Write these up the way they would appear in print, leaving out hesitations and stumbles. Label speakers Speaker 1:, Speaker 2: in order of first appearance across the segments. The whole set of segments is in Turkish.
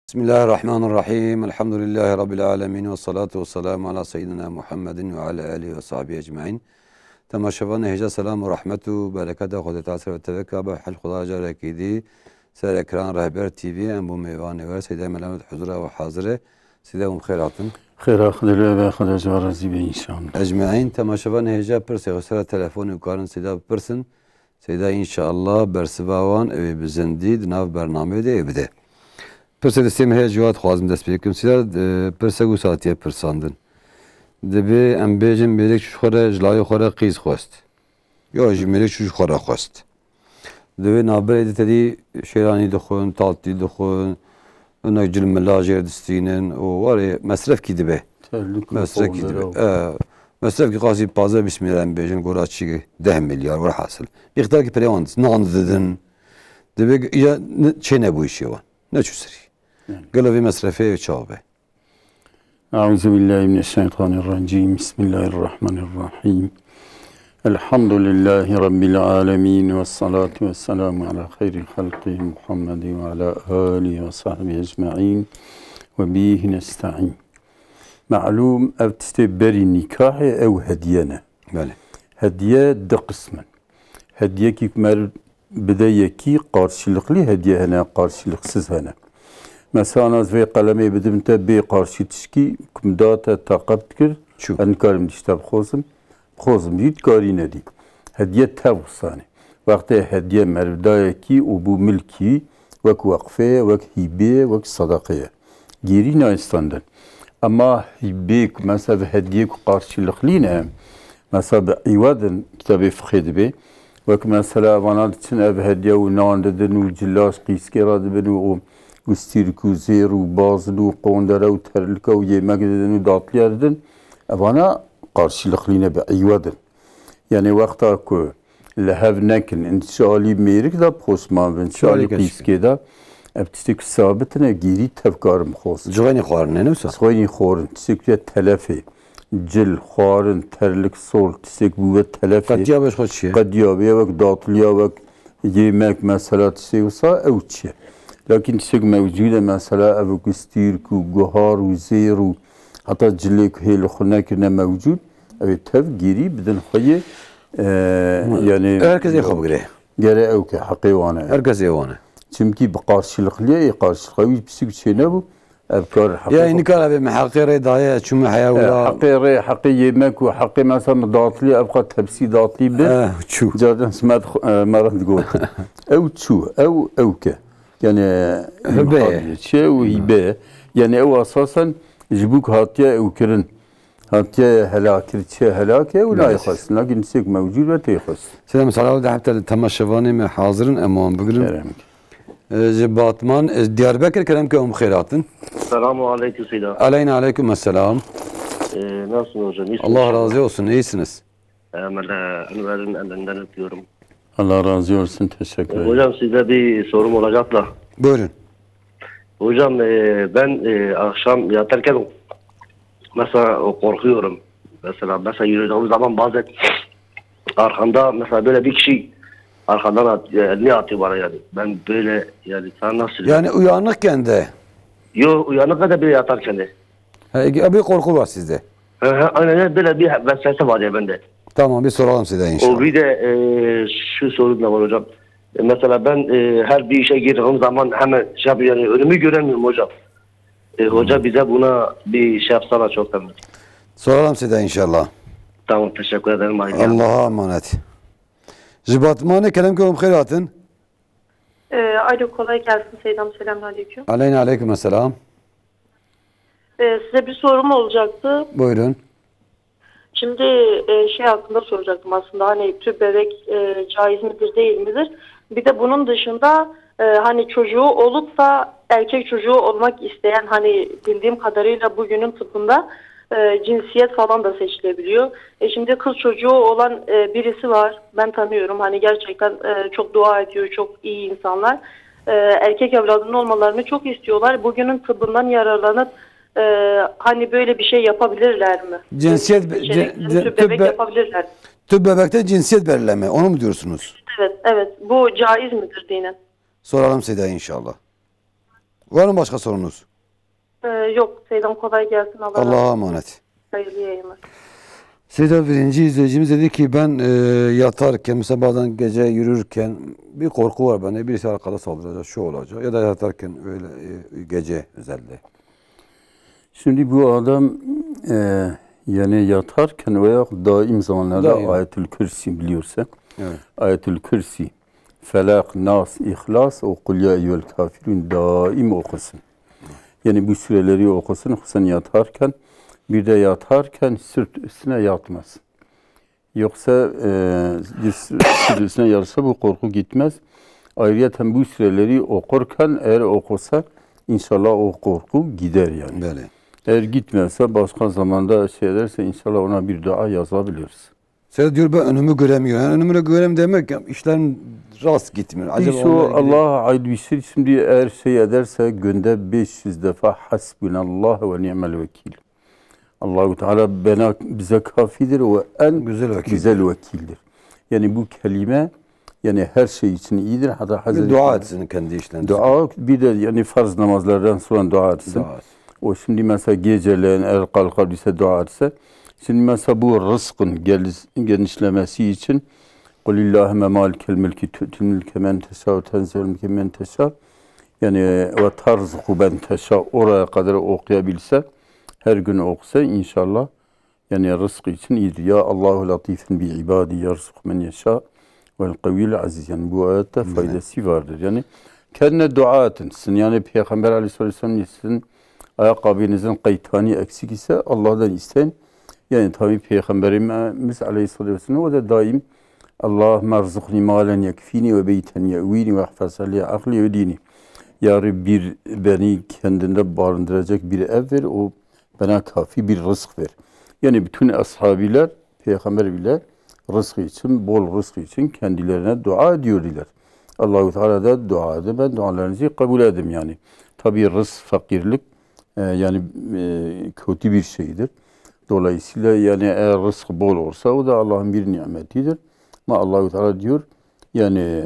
Speaker 1: Bismillahirrahmanirrahim. Elhamdülillahi Rabbil alemin. Ve salatu ve selamu ala seyyidina Muhammedin ve ala alihi ve sahbihi ecma'in. Temaşavan ehca selamu rahmetu berekete hudet asr ve tevekka be hal huda carekidi. Ser ekran rehber TV en bu meyvane ve seyyide melamet huzura ve hazire. Sidevum khairatın.
Speaker 2: Khairat dile ve khada jarazi be inşallah.
Speaker 1: Ecma'in temaşavan ehca perse ve sera telefonu yukarın sida persin. Sida inşallah bersivavan evi bizendid nav bername de evde. Perse de semhe cevap xwazim dest pê bikim. Sîra perse û satiye pirsandin. Divê em bêjin mêrek çû xwe ji layê xwe re qîz xwest. Ya jî mêrek çû ji xwe re xwest. Divê naberê de tedî şêranî dixwin, taltî dixwin, hinek cilmila jê distînin û warê mesrefkî dibe. Mesrefkî dibe. Mesrefkî qasî 15-20 milyar em bêjin gora çî 10 milyar were hasil. Miqdarkî pirê wan nan didin. Divê ya çê ne bu işê wan. Ne çû serî. قالوا في مصرفي وشعبه.
Speaker 2: أعوذ بالله من الشيطان الرجيم. بسم الله الرحمن الرحيم. الحمد لله رب العالمين والصلاة والسلام على خير خلقه محمد وعلى آله وصحبه أجمعين وبه نستعين. معلوم أو تستبري نكاح أو هدينا.
Speaker 1: بله.
Speaker 2: هدية ده قسما. هدية كيف مر بداية كي قارشلقلي هدية هنا قارشلقسز هنا. Mesela az ve kalemi bedim te bir karşı tişki kumdata takip kir. En karim işte xozum jit kari nedi. Hediye tavsane. Vakti hediye mervdaya ki o bu milki vek vakfe vek hibe vek sadakaya. Geri naistandan. Ama hibe mesela hediye karşılıklı ne? Mesela ivadın kitabı fıkhı be. Vek mesela bana için ev hediye u nan dedin u cillas qiskera dedin u Gustirku, zeru, bazlu, qondara, terlika, yemek dedin, datlı dedin. Bana karşılıklı bir ayvadın. Yani vakta ko lehev nekin, inşali merik da posma, inşali qiske da. Ebtistik sabitine geri tevkarım xos.
Speaker 1: Cığani xwarın ne neyse?
Speaker 2: Cığani xwarın, tisik ve telefi. Cil, xwarın, terlik, sol, tisik bu ve telefi.
Speaker 1: Qadiya beş xoşiye.
Speaker 2: Qadiya ve datlıya ve yemek mesela tisik olsa evçiye. Lakin tişek mevcude mesela ev gustirku, guhar u zeru hatta cilek hel xunakine mevcud ev tev giri bidin xoye yani
Speaker 1: herkes yaxab gire.
Speaker 2: Gere ev ki haqiwane.
Speaker 1: Herkes yawane.
Speaker 2: Çünkü bu karşılıklıya karşılıklı psik şey ne bu? Ev kar
Speaker 1: haqiqi. Ya ini kar ev muhaqqire daya çum haya wala.
Speaker 2: Haqqi yemek ve haqqi mesela datlı ev qat tepsi datlı bir.
Speaker 1: Çu.
Speaker 2: Zaten smat marad got. Ev çu ev ki. Yani hibe, hibe. Yani o asasen jibuk hatiye evkirin, hatiye helakir, helake ve la yakhas. Lakin sek mevcud ve teyakhas.
Speaker 1: Selam salam da hatta temaşşavani me hazırın emam bugün. Batman Diyarbakır kerem ki khairatın.
Speaker 3: Selamun aleyküm selam.
Speaker 1: Aleyküm selam.
Speaker 3: Nasılsın hocam?
Speaker 1: Allah razı olsun. İyisiniz.
Speaker 3: Enver'in elinden öpüyorum.
Speaker 2: Allah razı olsun. Teşekkür ederim.
Speaker 3: Hocam size bir sorum olacak da.
Speaker 1: Buyurun.
Speaker 3: Hocam ben akşam yatarken mesela korkuyorum. Mesela yürüdüğüm zaman bazen arkamda mesela böyle bir kişi arkadan elini atıyor bana yani. Ben böyle yani sen nasıl?
Speaker 1: Yani uyanıkken de.
Speaker 3: Yok uyanıkken de bile yatarken de.
Speaker 1: Bir korku var sizde.
Speaker 3: Aynen böyle bir vesvese var ya bende.
Speaker 1: Tamam bir soralım size inşallah.
Speaker 3: O bir de şu soru da var hocam. Mesela ben her bir işe girdiğim zaman hemen şey yapıyorum, yani önümü göremiyorum hocam. Hoca bize buna bir şey yapsana çok önemli.
Speaker 1: Soralım size inşallah.
Speaker 3: Tamam teşekkür ederim.
Speaker 1: Allah'a emanet. Batman'ı kerem ki khairatın.
Speaker 4: Alo kolay gelsin Seydam selamünaleyküm.
Speaker 1: Aleyküm selam.
Speaker 4: Size bir sorum olacaktı.
Speaker 1: Buyurun.
Speaker 4: Şimdi şey hakkında soracaktım aslında hani tüp bebek caiz midir değil midir? Bir de bunun dışında hani çocuğu olup da erkek çocuğu olmak isteyen hani bildiğim kadarıyla bugünün tıbbında cinsiyet falan da seçilebiliyor. Şimdi kız çocuğu olan birisi var ben tanıyorum hani gerçekten çok dua ediyor çok iyi insanlar. Erkek evladının olmalarını çok istiyorlar. Bugünün tıbbından yararlanıp hani böyle bir şey yapabilirler mi?
Speaker 1: Cinsiyet
Speaker 4: tüp bebek yapabilirler.
Speaker 1: Tüp bebekte cinsiyet belirleme. Onu mu diyorsunuz?
Speaker 4: Evet. Bu caiz midir dinen?
Speaker 1: Soralım size inşallah. Var mı başka sorunuz?
Speaker 4: Yok. Seydan kolay gelsin. Allah razı olsun.
Speaker 1: Allah'a emanet.
Speaker 4: Hayırlı yayınlar.
Speaker 1: Seyda birinci izleyicimiz dedi ki ben yatarken mesela bazen gece yürürken bir korku var bende. Birisi arkada saldıracak, şu olacak ya da yatarken öyle gece özellikle.
Speaker 2: Şimdi bu adam yani yatarken veya daim zamanlarda
Speaker 1: Daim.
Speaker 2: Ayetül Kürsi biliyorsa
Speaker 1: Evet.
Speaker 2: Ayetül Kürsi, Felak, Nas, İhlas o Kul ya eyyuhel kafirun daim okusun. Yani bu süreleri okusun hususen yatarken, bir de yatarken sırt üstüne yatmasın. Yoksa sırt üstüne yatsa bu korku gitmez. Ayrıca bu süreleri okurken eğer okusa inşallah o korku gider yani.
Speaker 1: Böyle.
Speaker 2: Eğer gitmezse başka zamanda şey ederse inşallah ona bir dua yazabiliriz.
Speaker 1: Seyda diyor ben önümü göremiyorum. Yani önümü göremiyorum demek ya işlerim rast gitmiyor. Acaba
Speaker 2: İşte o
Speaker 1: onunla ilgili-
Speaker 2: Allah'a ait bir şey. Şimdi eğer şey ederse günde 500 defa hasbunallah ve ni'mel vekil. Allahu Teala bize kafidir ve en
Speaker 1: Güzel vekil.
Speaker 2: güzel vekildir. Yani bu kelime yani her şey için iyidir. Hatta
Speaker 1: bir
Speaker 2: Hazreti
Speaker 1: dua etsin kendi işlerinde.
Speaker 2: Dua bir de yani farz namazlardan sonra dua etsin.
Speaker 1: Dua etsin.
Speaker 2: O şimdi mesela geceleyin eğer kalkar ise dua etse. Şimdi mesela bu rızkın genişlemesi için Kulillahümme malikel mülki tü'tül mülke men teşâ ve tenzel mülke men teşâ yani ve tarzıku ben teşâ oraya kadar okuyabilse her gün okusa inşallah yani rızkı için iyidir. Ya Allahu latifun bi ibadi yarzık men yeşâ vel kaviyul aziz. Yani bu ayette faydası vardır. Yani kendine dua etsin. Yani Peygamber Aleyhisselam sizin ayakkabınızın kaytani eksik ise Allah'tan isteyin. Yani tabi Peygamberimiz Aleyhisselam o da daim Allahümme rızıkni malen yekfini ve beyten ye'vini ve ahfazali akli ve dini. Ya Rabbi beni kendinde barındıracak bir ev ver, o bana kafi bir rızık ver. Yani bütün ashabiler, Peygamber bile rızkı için, bol rızkı için kendilerine dua ediyorlar. Allah-u Teala da dua edin, ben dualarınızı kabul edeyim yani. Tabi rızk, fakirlik yani kötü bir şeydir. Dolayısıyla yani eğer rızk bol olsa o da Allah'ın bir nimetidir. Ama Allah-u Teala diyor yani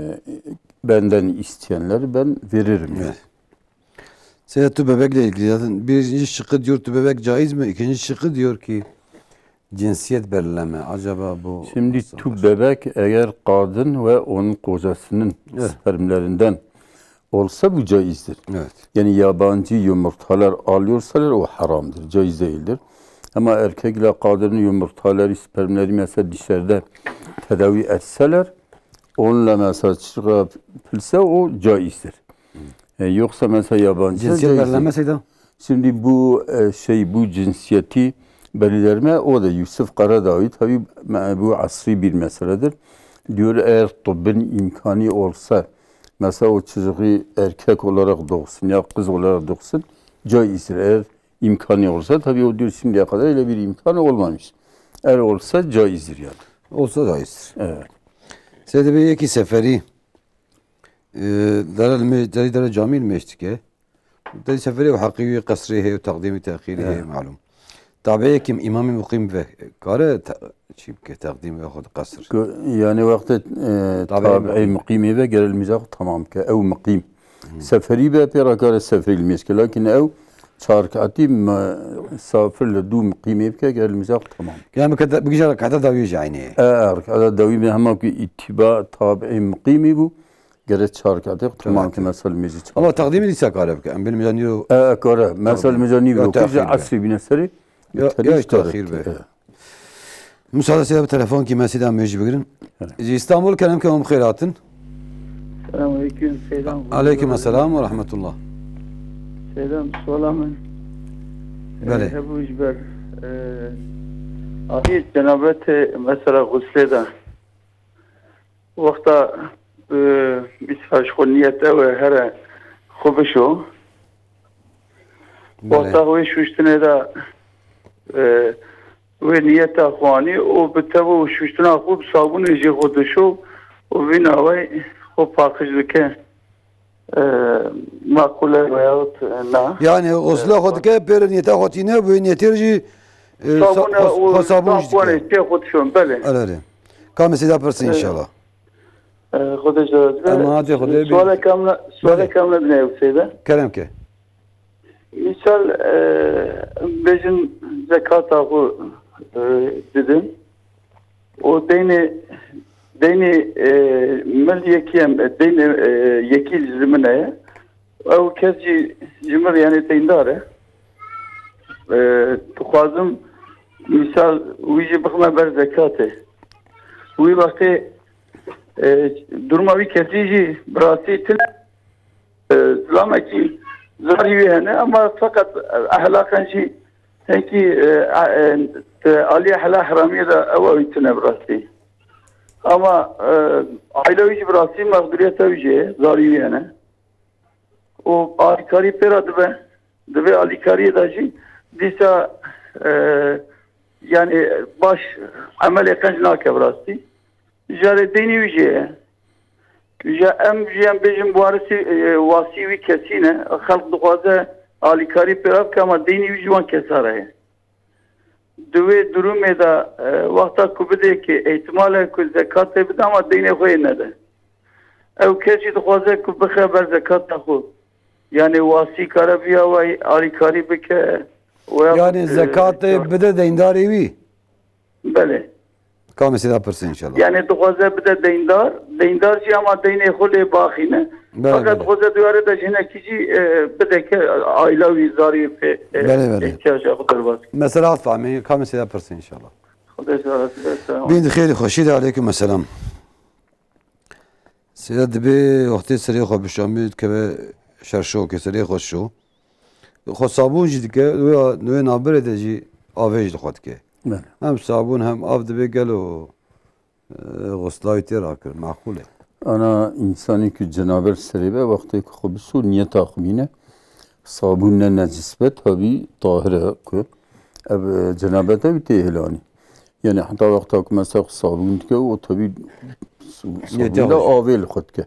Speaker 2: benden isteyenleri ben veririm. Yani.
Speaker 1: Evet. Seyda tübebekle ilgili zaten birinci şıkkı diyor tübebek caiz mi? İkinci şıkkı diyor ki cinsiyet belirleme. Acaba bu
Speaker 2: Şimdi
Speaker 1: nasıl olur?
Speaker 2: tübebek eğer kadın ve onun kocasının spermlerinden olsa bu caizdir.
Speaker 1: Evet.
Speaker 2: Yani yabancı yumurtalar alıyorsalar o haramdır, caiz değildir. Ama erkekle kadının yumurtaları, spermleri mesela dışarıda tedavi etseler, onunla mesela çıkabilirse o caizdir. Yoksa mesela yabancı
Speaker 1: Cinsiyet belirleme Seyda.
Speaker 2: Şimdi bu bu cinsiyeti belirleme o da Yusuf Karadağ'ı tabi bu asri bir meseledir. Diyor eğer tıbbın imkanı olsa mesela o çocuğu erkek olarak doğsun ya kız olarak doğsun caizdir. Eğer imkanı olsa tabii o diyor şimdiye kadar öyle bir imkanı olmamış. Eğer olsa caizdir yani.
Speaker 1: Olsa caizdir.
Speaker 2: Evet.
Speaker 1: Seyda Bey iki seferi در جامع المشتكى در سفري وحقيقي قصريه وتقديمي تأخيره معلوم تابعي كم إمام مقيم به كاره شيء كتقديم ياخذ قصر
Speaker 2: Yani vakti tabi'i mukimi ve gelmeyecek tamam ki ev mukim. Seferi be perakare seferi ilmeşke lakin ev çarkati misafirle du mukimi be gelmeyecek tamam.
Speaker 1: يعني بقى كذا داويج عيني
Speaker 2: Eğer davi bir hemen ki ittiba tabi'i mukimi bu gerek çarkati tamam ki mesela meclis.
Speaker 1: الله تقديمي ليس كاره بك أم بالميزانية
Speaker 2: Kare mesela mecani bir okuyucu asri bineseri
Speaker 1: ya tahir be. Müsaade size bir telefon ki mesela mevcut bugün. İstanbul kelam kelam khairatın.
Speaker 5: Selamünaleyküm. Selam.
Speaker 1: Aleyküm selam ve rahmetullah.
Speaker 5: Selam. Solamın.
Speaker 1: Bele.
Speaker 5: Ebu İcber. Abi cenabet mesela gusleden. Vakta misfaş niyete ve her khubşu. Vakta ve şuştune da ve niyete ahvani o bitevu şuştuna khub sabun eji khudşu o vinavay o pakıcılıke makule veyahut na.
Speaker 1: Yani osla khodke per niyete khotine ve niyetirci
Speaker 5: sabun işte khudşun bele.
Speaker 1: Öyle. Kam size persin inşallah.
Speaker 5: خودش درست
Speaker 1: اما هاتي خدای بی-
Speaker 5: سوال کاملا بنه سیده
Speaker 1: Kerem ke.
Speaker 5: misal bejin zekat ağı dedim. O deyni mil yekiyem deyni yeki zimine ev kezi cimr yani deyndare tukhazım misal uji bakma ber zekatı uji vakti durma bir kesici brasi til lamaki zariye hene ama fakat ahlakan şey sanki Ali ahla haramiye de ev itine brasi ama ailevi brasi mağduriyete üce zariye hene o alikari pera dve alikari da şey disa yani baş amel yakan nake brasi jare dini üce ya em jiyan bejim varisi vasivi kesine halk duaza alikari pera kama dini ücvan kesare dve durume da vakta kubide ki ihtimale ku zekat bida ama dini khoy nede ev kesi duaza ku bixaber zekat taxu yani vasi karabiya ve alikari bike
Speaker 1: Yani zekat bide deyndar evi.
Speaker 5: Bele.
Speaker 1: Kamesi da pırsın inşallah.
Speaker 5: Yani duaza bide deyndar şey ama dini khule baxine. Fakat duaza duyarı da jine kici bide ke ailevi zarif ihtiyaca kadar bas.
Speaker 1: Mesela alt fahmi kamesi da pırsın inşallah.
Speaker 5: Xudaysa
Speaker 1: بين خير خوشي عليكم السلام سيدا دبي وقتي سري خو بشامي كبه شرشو كسري خوشو خو صابون جدك نو نابر دجي افيج دخوتك
Speaker 2: بله
Speaker 1: هم صابون هم اف دبي قالو غسلايتي راكر معقوله
Speaker 2: انا انسانی که جنابر سریبه وقتی که خب سو نیت آخمینه صابون نجسبه تابی طاهره که اب جنابته بیتی هلانی yani hatta vakti ki mesela sabun ki o tabi sabunla avel khud ke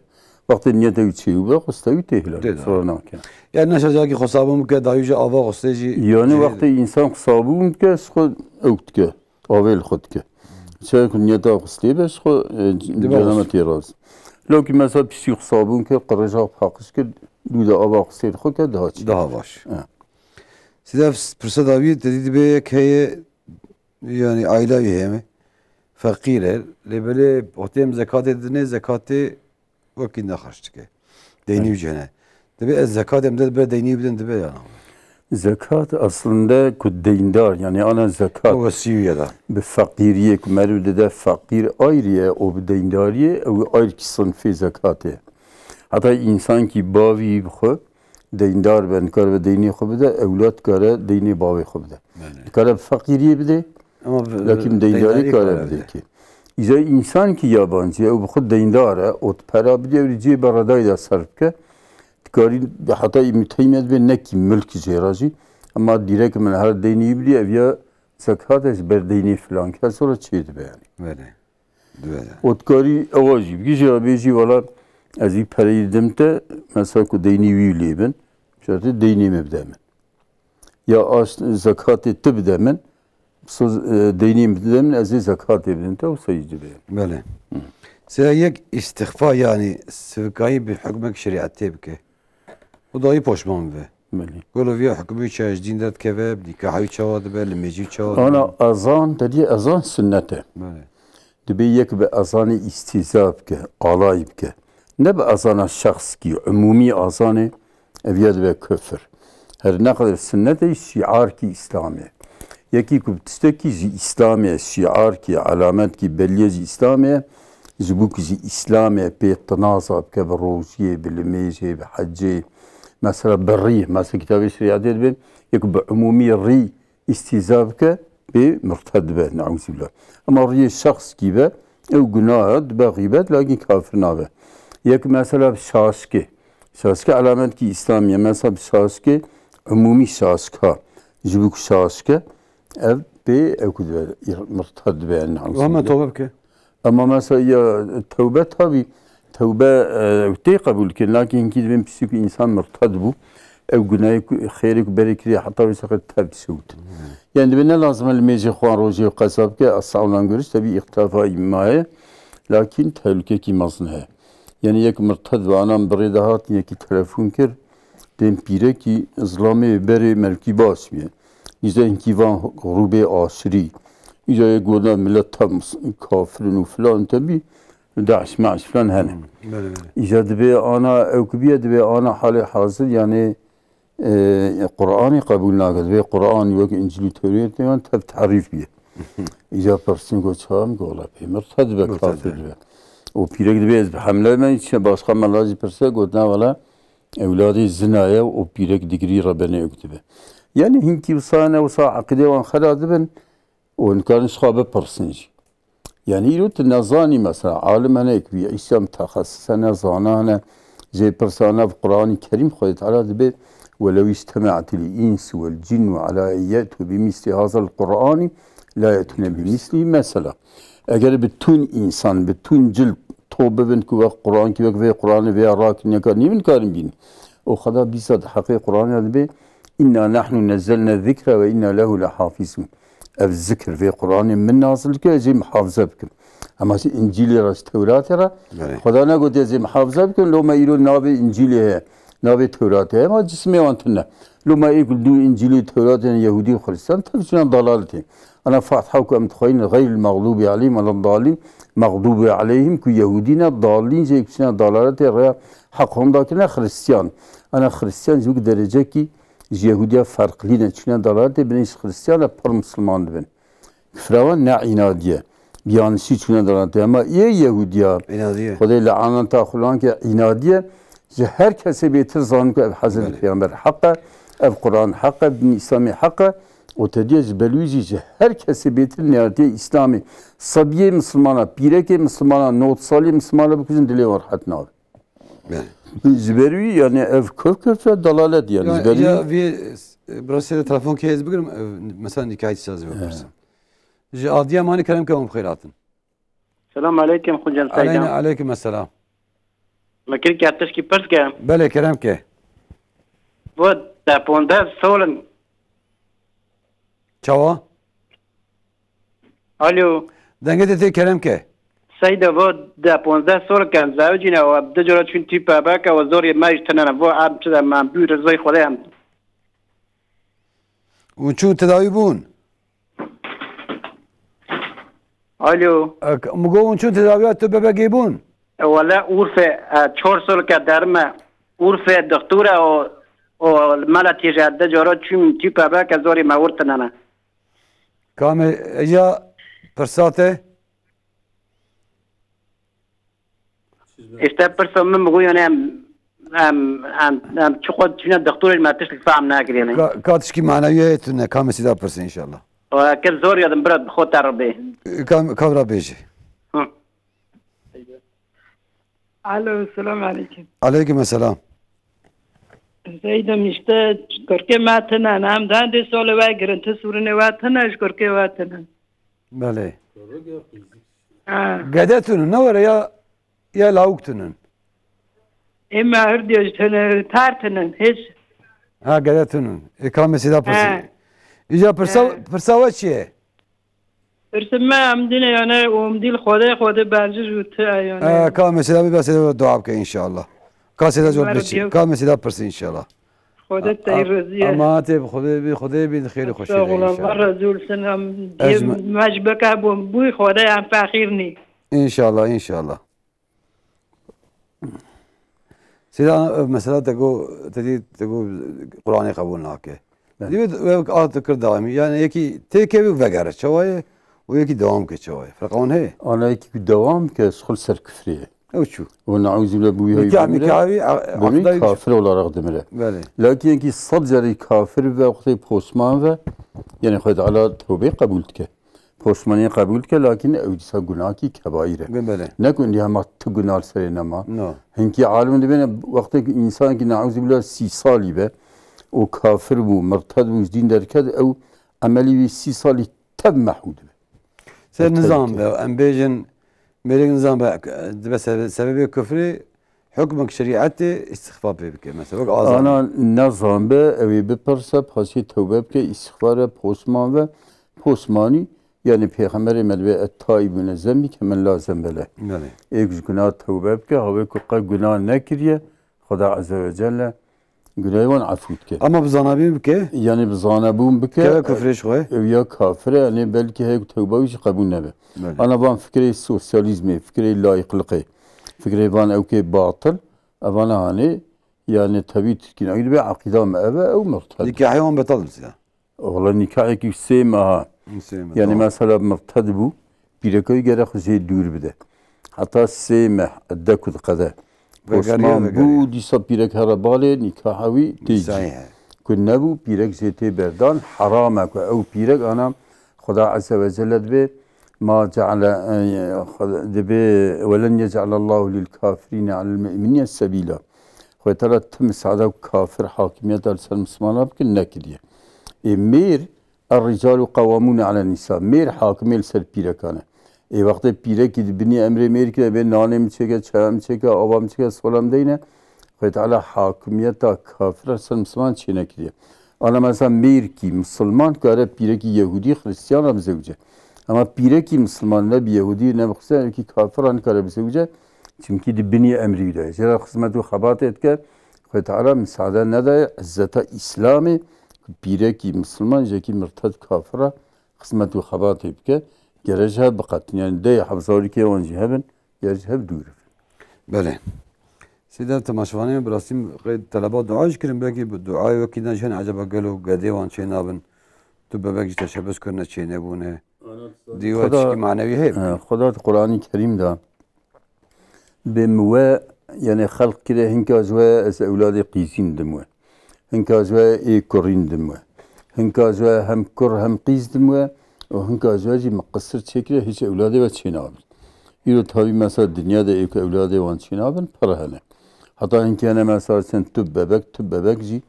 Speaker 2: vakti niyete uçuyor bak ustavi tehlikeli sonra ki
Speaker 1: yani neşacak ki sabun ke dayıcı ava gosteci
Speaker 2: yani vakti insan sabun ke khud ukt ke avel khud ke şey ki niyete ustiye bes khud canamet yaraz lakin mesela pişik sabun ke qaraja faqış ke duda ava ustiye khud ke
Speaker 1: daha baş size fırsat abi dedi be ki yani aile üyemi fakirler lebele otem zekat edine zekatı vakinde harçtık. Dini ücene. Tabi zekat emde be dini bilin de be yani.
Speaker 2: Zekat aslında kuddeyindar yani ana zekat.
Speaker 1: O vasiye da.
Speaker 2: Be fakiriye kumerüde de fakir ayrıya o be deyindariye o ayrı ki sınıfı zekatı. Hatta insan ki bavi bxu deyindar ben kar ve deyni xu de evlat kara deyni bavi xu de. Kara fakiriye bide lakin deyindari kara bide ki. İza insan ki yabancı ev bxu deyindara o para bide rici baradayda sarf ke kari hatta müteymed be ne ki mülk jeraji ama direkt men her deyni bide ev ya zekat es ber deyni falan ke sonra çeydi be yani.
Speaker 1: Böyle. Böyle.
Speaker 2: Otkari avajib gije beji valla از این پریدم تا مثلا که دینی ویلی بن شرط دینی مبدامن یا آش زکات تبدامن سوز دینی مبدامن از این زکات بدن تا و سیجی بیان.
Speaker 1: بله. سیاق استخفاء yani sevkayı bir hükmek şeriatte bike. O da iyi poşman ve.
Speaker 2: بله.
Speaker 1: Golo via hükmü çajdin dat keve nikahı çavadı be lemeci çavadı.
Speaker 2: أنا أذان تدي أذان سنته.
Speaker 1: Böyle.
Speaker 2: دبي يك بأذان استيزاب كه علايب كه. Ne be azana şahs ki, umumi azanı eviyad ve küfür. Her ne kadar sünnet-i şiar ki İslami. Yeki kubtisteki İslami, şiar ki, alamet ki, belliyeci İslami, zibuk İslami, pe tanazab ke, be roziye, be limeyce, be hacce, mesela be rih, mesela kitab-ı şeriat edin, yeki be umumi rih istizab ke, be mürted be, na'uzubillah. Ama rih şahs gibi, ev günahı, be gıybet, lakin kafir nabe. یک مثلا شاسکه شاسکه علامت کی اسلامیه مثلا شاسکه عمومی شاسکه جبوک شاسکه ev be ekudver murtad be anhu.
Speaker 1: Ama tövbe bike.
Speaker 2: Ama mesela ya tövbe tabi tövbe kabul ki lakin ki ben psik insan murtad bu ev günahı khairik berikri hatta sakat tabi şut. Yani ben lazım el meci khan roji qasab ke asaulan görüş tabi iktifa immaye lakin tehlike ki mazne. Yani yek murtad ve anam biri daha yeki telefon kir دیم پیره کی اسلامی بره ملکی باس میه ایزا اینکی وان غروب آشری ایزا یه گونا ملت تا کافرن و فلان تبی داعش معش فلان هنه
Speaker 1: بله بله
Speaker 2: ایجا دبی آنا اوکبیه دبی آنا حال حاضر یعنی قرآنی قبول نکرد دبی قرآن یک انجیلی توریت دیوان تب تعریف بیه ایجا پرسیم گو چهم گولا بی مرتد به کافر به و پیرک دبی از حمله من چه باشخا ملاجی پرسه گوتنا ولا اولادی زنایه و پیرک دیگری ربنا اکتبه یعنی هنکی وصانه وصا عقیده وان خلاد بن و انکارش خوابه پرسنج يعني يروت النظاني مثلا عالم هناك بي اسم تخصص نظانه زي برسانه في القرآن الكريم خذت على ذبه ولو اجتمعت الإنس والجن على أن يأتوا بمثل هذا القرآن لا يأتون بمثله مثلا أجر بتون إنسان بتون جل توبة بنك القرآن كي في القرآن في راكن يكان من كارم بين وخذا بيصد حقيقة القرآن ذبه إنا نحن نزلنا الذكر وإنا له لحافظون الذكر في القرآن من نازل كي زي محافظة بكم أما إنجيل راس توراة را خدا نقول زي محافظة بكم لو ما يقولون نابي إنجيل هي نابي توراة هي ما جسمي وانتنا لو ما يقول دو إنجيل توراة يهودي وخريستان تفسيران ضلالتين أنا فاتحوكم متخيل غير المغلوب عليهم ولا الضالين مغضوب عليهم كي يهودين الضالين زي كسنا ضلالتي حقهم داكنا خريستيان أنا خريستيان زوج درجة كي يهوديا فرق لينا چنا دلالت بنيش خريستيان پر مسلمان بن كفراوان نا عنادية بيانشي چنا دلالت اما ايه يهوديا
Speaker 1: عنادية
Speaker 2: خدای لعنان تا خلان که عنادية جه هر کسی بيتر ظان که حضرت پیامبر حقه اف قرآن حقه دين اسلامي حقه وتديه جبلوجي جه هر کسی بيتر نيادية اسلامي صبيه مسلمانه بيرك مسلمانه نوت صالي مسلمانه بكوزن دلي ورحت ناب
Speaker 1: يعني
Speaker 2: زبروي يعني اف كفر دلالت يعني زبروي
Speaker 1: يا في براسيل تلفون كيز بقرم مثلا نكاية ساز بقرسم جا عادية ماني كلام كم بخيراتن
Speaker 6: السلام عليكم خوجان
Speaker 1: علينا
Speaker 6: سايدان
Speaker 1: عليكم السلام
Speaker 6: مكر كي اتشكي برسكا
Speaker 1: بله كلام كه
Speaker 6: بود دا پونده سولن
Speaker 1: چوا
Speaker 6: الو
Speaker 1: دنگه تي كلام كه
Speaker 6: سيدة بود دا پونده سول كان زوجنا و بدجرا چون تي باباكا و زوري ما يشتنانا و عب چدا ما بيور زي خدايم
Speaker 1: وشو تداوي بون
Speaker 6: الو
Speaker 1: مگو وشو تداويات تو ببقي بون
Speaker 6: ولا عرفه 4 سال که درما عرفه دکتوره و مالا تیجا دجرا چون تي باباكا زوري ما ورتنانا
Speaker 1: كامل اجا فرساته
Speaker 6: işte perso من بقول يعني ام چقدر چون دکتور ما تشتك فهم ناكر يعني
Speaker 1: كاتشكي معنوية تنا كامل سيدا برسن ان شاء الله
Speaker 6: وكل زور يدم برد خود تعربي
Speaker 1: كامرا بيجي
Speaker 7: الو السلام عليكم
Speaker 1: عليكم السلام
Speaker 7: زيدا مشتا شكركي ماتنا نام دان دي سولي واقرن تسورني واتنا شكركي واتنا
Speaker 1: بله
Speaker 7: آه.
Speaker 1: قدتن نور يا لاوكتن
Speaker 7: اما هرديوش تارتنن هيش
Speaker 1: ها قدتن كامل سيدا برسن اجا برساوة چيه
Speaker 7: ارسم ما عمدنا يعني ومديل خدا برجش وتا يعني
Speaker 1: كامل سيدا بس دعاء بك ان شاء الله كاسيدا جواب بيجي كامل سيدا برسن ان شاء الله
Speaker 7: خدا تيرزيه
Speaker 1: اما تب خدا بيد خير خوش ان شاء الله
Speaker 7: رسول سلام مجبك ابو بوي خدا عم فاخرني
Speaker 1: ان شاء الله ان شاء الله سيدا مثلا تقول قرآن قبول ناكه دي آت كر دائمي يعني يكي تيكي وفجر شوية ويكي دوام كشوية فرقون هي
Speaker 2: أنا يكي دوام كسخل سر كفرية
Speaker 1: أو شو
Speaker 2: ونعوذ بالله بويا
Speaker 1: مكعبي
Speaker 2: بني كافر ولا رغد مره
Speaker 1: بله
Speaker 2: لكن يكي صدر كافر وقت بوسمان و يعني خد على توبة قبولتك بوسماني قبولتك لكن أوجسا جناكي كبائره
Speaker 1: بله
Speaker 2: نكون دي هم تجنال سرنا ما
Speaker 1: نو
Speaker 2: هنكي عالم ده بين وقت إنسان كي نعوذ بالله 6 سالي به وكافر بو مرتد بو دين دركد أو عملي بي 6 سالي تب محدود به
Speaker 1: سر نظام به ام بيجن ملك نظام به بس سبب كفري حكمك شريعتي استخفاف بك مثلا
Speaker 2: أنا نظام به أبي بپرسه پاسی توبه بك استغفار پوسمان و پوسمانی يعني پیغمبر ملوی التائبون ذنبی که من لازم بله
Speaker 1: بله
Speaker 2: ایک گناه توبه بك هوا که قد گناه نکریه خدا عز وجل Güneyvan afut ke.
Speaker 1: Ama bizanabî bike.
Speaker 2: Yani bizana bûn bike.
Speaker 1: Keve küfreş xwe.
Speaker 2: Ev ya kafire yani belki hek tevbe hiç kabul nebe.
Speaker 1: Bele.
Speaker 2: Ana van fikri sosyalizmi, fikri layıklığı, fikri van evke batıl. Avana hani yani tabi Türkiye'nin ayrı bir akide mi eve ev mırtad.
Speaker 1: Nikahı on betal ya.
Speaker 2: Oğlan nikahı ki sevme. Yani mesela mırtad bu. Birekayı gerek şey dur bir de. Hatta sevme eddekud kadar. Osman bu disa birek harabale nikahavi teyci. Kunna bu birek zeti berdan haramak ve ev birek anam Xuda Azze ve Celle be ma ceale debe ve len yec'alallahu lil kafirine alel mü'minine sebila. Xuda Teala tüm sa'da kafir hakimiyet alsal Müslümanlar bkin nekiriye. Mir الرجال قوامون على النساء مير حاكم السر بيركانه ای وقت پیره که بنی امر میر که به نانه میچه چای میچه آب میچه سولم دینه خود تعالی حاکمیت کافر اصلا مسلمان چی نکریه آن مثلا میر کی مسلمان کاره پیره کی یهودی خریستیان هم زوجه اما پیره کی مسلمان نه یهودی نه بخصوص کی کافران کاره بزوجه çünkü دی بنی امری ده جرا خدمت و خبات ات که خود تعالی مساعده نده عزت اسلامی پیره کی مسلمان جکی مرتد کافره خدمت و خبات ات که Gerece bakat yani de hafızları ki onca hebben gerece hep duyur.
Speaker 1: Bele. Sida temaşvani birasim talaba dua şkirin belki bu duayı ve kidan şen acaba gelo gadevan çen abin tu bebek işte teşebbüs करना çene bu ne diyor ki manevi hep.
Speaker 2: Xuda Kur'an-ı Kerim'de bimve yani halk kire hinkazve es evladı qisin demwe. Hinkazve kurin demwe. Hinkazve hem kur hem qis demwe. O hınka azvacı maqsır çekire hiç evladı ve çiğne abin. İro tabi mesela dünyada ilk evladı ve çiğne abin para hene. Hatta hınkâne mesela sen tüb bebek ji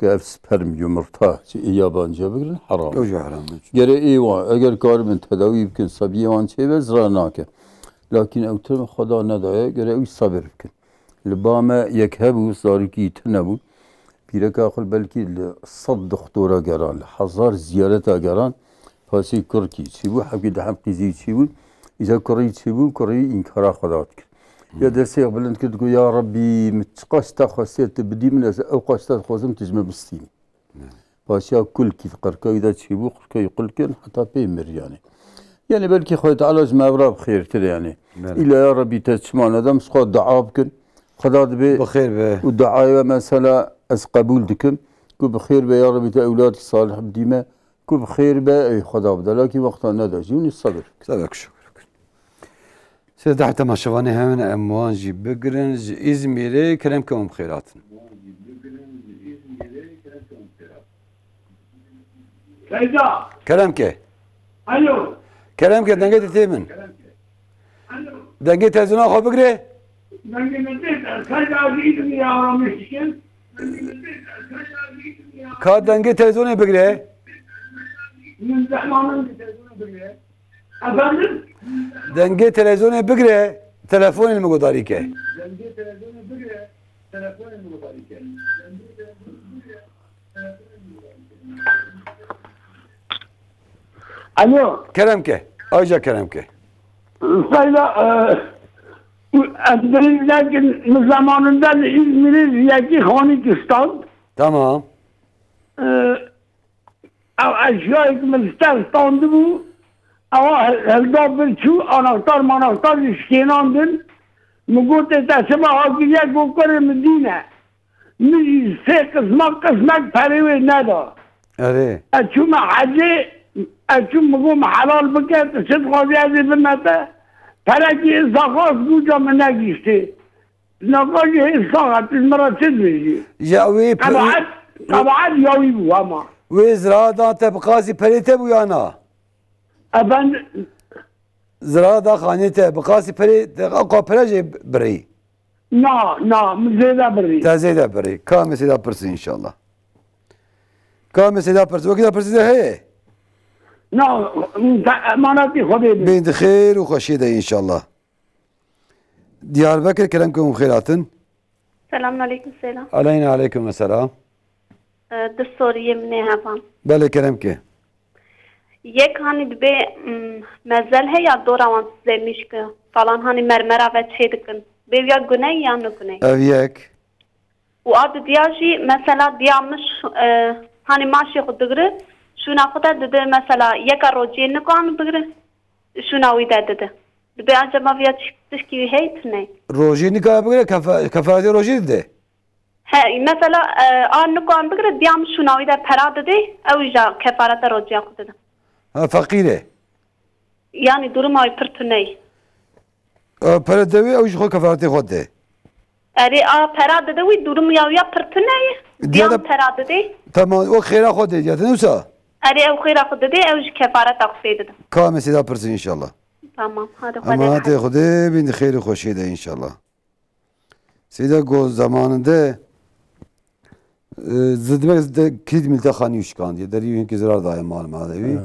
Speaker 2: ki ev sperm yumurta yabancı bigirin haram.
Speaker 1: Oca haram.
Speaker 2: Gere iyi var. Eğer karımın tedavi bikin sabiye van çeve zra nake. Lakin evtüm Xuda nedaya gere ev sabır bikin. Libame yekhebu zariki tenebu. Pirek akıl belki 100 doktora geran, 1000 ziyarete geran. Pasi kurki çibu hakki de hamkizi çibu İza kuri çibu kuri inkara Xuda kir. Ya derse yapılın ki diyor ya Rabbi mitqasta khasiyet bidimne ev qasta khozum tijme bistini. Pasi kul ki qarka da çibu qarka yqul kin hatta peymir yani. Yani belki Xuda Teala mevra bxirtir yani. İla ya Rabbi teçman adam sıqa dua bkin. Xuda be
Speaker 1: bxir be.
Speaker 2: U dua mesela az kabul dikim. Ku bxir be ya Rabbi te evlad salih bidime. كوب خير بقى خدا بده لكن وقتها ندى جوني الصبر
Speaker 1: سبك شكر سيد تحت ما شواني همن اموان جي بقرن ازميري كلامكم بخيرات
Speaker 8: سيدا
Speaker 1: كلامك
Speaker 8: الو
Speaker 1: كلامك دنجت تيمن
Speaker 8: الو
Speaker 1: دنجت تلفزيون اخو بقري
Speaker 8: دنجت سيدا جيتني يا رامشكن
Speaker 1: كا دنجت تلفزيون بقري
Speaker 8: من زمان efendim
Speaker 1: دنجي تلفزيون بقري تلفون المقداري كه
Speaker 8: دنجي تلفزيون بقري تلفون المقداري كه الو
Speaker 1: كلامك اجا كلامك
Speaker 8: sayda Abdülhamid'in zamanında İzmir'in Ziyaki Hanikistan
Speaker 1: تمام
Speaker 8: aşağı hükümetler standı bu ama helda bir şu anahtar işkenandın mugote tasma hakiye gokare Medine mi se kısmak perive nada
Speaker 1: evet
Speaker 8: açuma hacı açum mugum halal bıket sıdqa ziyade bilmete peraki zakas guca mene geçti nakajı sakat izmara çizmeyi
Speaker 1: يا وي
Speaker 8: kabahat yavi bu ama
Speaker 1: وزرادا تبقاسي بريته ويانا
Speaker 8: efendim
Speaker 1: زرادا خانيته بقاسي بري اقوى بريجي بري
Speaker 8: na müzeyde biri
Speaker 1: تازيدا بري كامل سيدا برسي ان شاء الله كامل سيدا برسي وكذا برسي ده هي
Speaker 8: na emaneti Xuda
Speaker 1: بين خير وخشيده ان شاء الله ديار بكر كلامكم خيراتن
Speaker 9: Selamünaleyküm selam.
Speaker 1: علينا عليكم السلام
Speaker 9: Suriye mi ne yapam?
Speaker 1: بله كلامك
Speaker 9: Yek hani be mezel he ya doravan demiş ki falan hani mermera ve çeydikin. Be ya güney ya ne güney.
Speaker 1: افيك
Speaker 9: O adı diyaji mesela diyamış hani maaşı kuduğu şuna kadar dedi mesela yaka rojiyeni kan bugre şuna uyda dedi. Bir acaba bir çıkış gibi heyt ne?
Speaker 1: Roji nikah bugre kefareti roji de.
Speaker 9: He mesela anı kan bugre diyamış şuna uyda para dedi. Evja kefarete rojiya dedi.
Speaker 1: Ha fakire.
Speaker 9: Yani durum ay pırtıney.
Speaker 1: Para devi o şu kefareti khod de.
Speaker 9: Eri a para dedi ve durum ya pırtıney. Diyam para dedi.
Speaker 1: Tamam o khira khod de ya neyse.
Speaker 9: Eri ev khira khod dedi ev kefaret takfid dedi.
Speaker 1: Kam mesela pırsın inşallah.
Speaker 9: Tamam hadi
Speaker 1: Ama hadi khode bin khayr khoşi de inşallah. Sida go zamanında zidmek de kilit milte khani ushkan diye deri yün ki zarar daim mal madevi.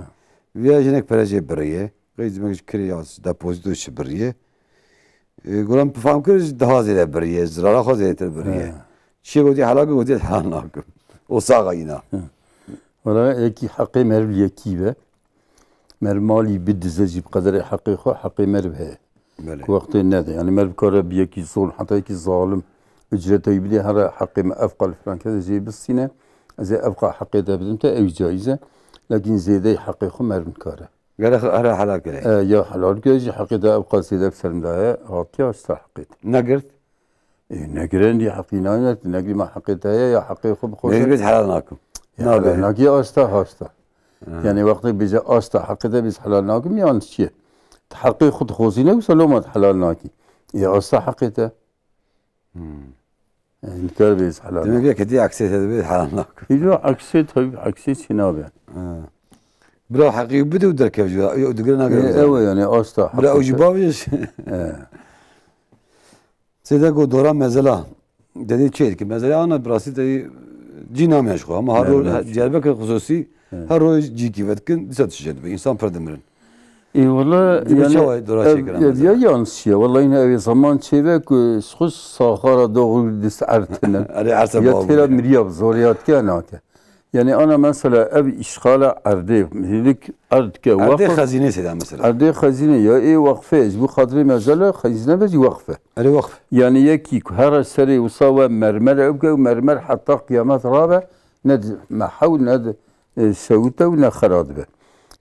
Speaker 1: Ve jenek perece beriye. Gizmek kriyas depozito iş beriye. Guram faham kır daha ziyade beriye. Zarara kho ziyade beriye. Şey godi halak godi halak. O sağa yine.
Speaker 2: ولا يكي حقي مرب يكي به مر مالي بدزج بقدر حقيقه حقي مرب هي وقت النادي يعني مرب كره بيكي ظلم حتى يكي ظالم اجرته يبدي هذا حقي ما افقل فلان كذا زي بالسنه زي ابقى حقي ده بدمت اي جائزه لكن زيدي حقيقه مرب كره
Speaker 1: قال هذا حلاك
Speaker 2: يا حلال كيجي حقي ده ابقى سيدك سلم ده هاتيا استحقيت
Speaker 1: نقرت
Speaker 2: نقرن دي حقينا نقري ما حقيتها يا حقيقه بخوش
Speaker 1: نقرت حلالناكم
Speaker 2: ناقي أستا هاستا يعني وقت بيجي أستا حقيقة بيز حلال ناقي ميان شيء تحقيق خد خوزينه وسلامات حلال ناقي يا أستا حقيقة يعني كار بيز حلال
Speaker 1: تنقي كدي عكسيت هذا بيز حلال ناكم
Speaker 2: يلو عكسيت هاي عكسيت شنابه
Speaker 1: برا حقيقي بدو درك يا دقنا
Speaker 2: ايوه يعني أستا حقيقة
Speaker 1: برا وجباويش سيدا قو دوران مزلا dedi ki mesela ana burası dedi cina meşgul ama her roz celbek hususi her roz ciki vetkin satışıdır be insan perdemirin.
Speaker 2: İyi valla yani ya yanlış ya valla yine ev zaman çevek sıkış sahara doğru disartına ya tera miriyab zoriyat kanaka yani ana mesela ev işgala ardı dedik ardke
Speaker 1: ardı hazine seda mesela
Speaker 2: ardı hazine ya vakfe bu kadri mezala hazine bezi vakfe
Speaker 1: arı vakf
Speaker 2: yani yeki her seri usawa mermer öbke mermer hatta kıyamet rabe ند محاول ند سوته ولا خراد به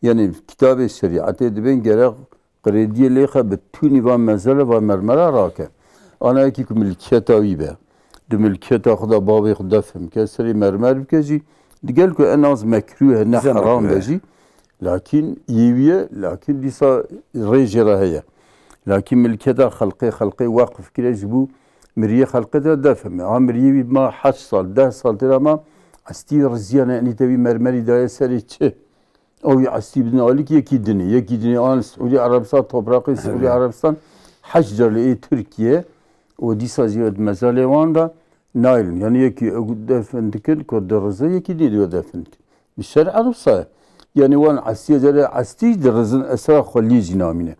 Speaker 2: يعني كتاب الشريعة دبين جرا قريدية ليخا بتوني و مزال و مرمرة راكه أنا يكي ملكية ويبه دم ملكية خدا بابي خدا فهم كسري مرمر بكجي دقال كو أنا از مكروه نه حرام بجي لكن يبيه لكن لسا ريجرا هي لكن ملكية خلقي واقف كده جبو مريه خلقي ده فهم عمريه ما 8 سال 10 سال ترى ما عستی رزیانه یعنی توی مرمری دای سری چه؟ اوی عستی بدن عالی که یکی دنی آن سعودی عربستان توبراقی سعودی عربستان حج جرلی ترکیه و دیسا زیاد مزالی وان دا نایل یعنی یکی دفن کن کرد رزه یکی دیدی و دفن کن بشر عربستان yani wan asiye jere asti derzin esra khali jinamine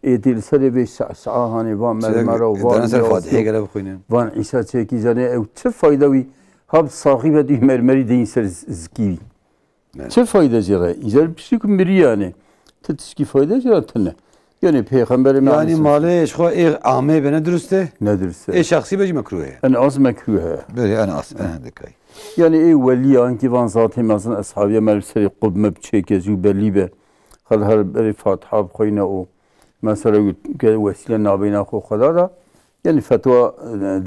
Speaker 2: etil sere be sa'hani van mermara van
Speaker 1: fatihe gele bkhine
Speaker 2: van isa çeki jane ev çe faydavi hab sahibe di mermeri de inser zki çe fayda jere izer pişik miri yani tetişki fayda jere tne yani peygamberim
Speaker 1: yani male eşho ame bene dürüste
Speaker 2: ne dürüste
Speaker 1: şahsi beci mekruhe
Speaker 2: en az mekruhe
Speaker 1: böyle ana as dekay
Speaker 2: yani veli anki van zaten mazın ashabiye melbiseri qubme bçekezi belli be خل هر بری فاتحه بخوینه و مثلا که وسیله نابینا خو خدا دا یعنی فتوا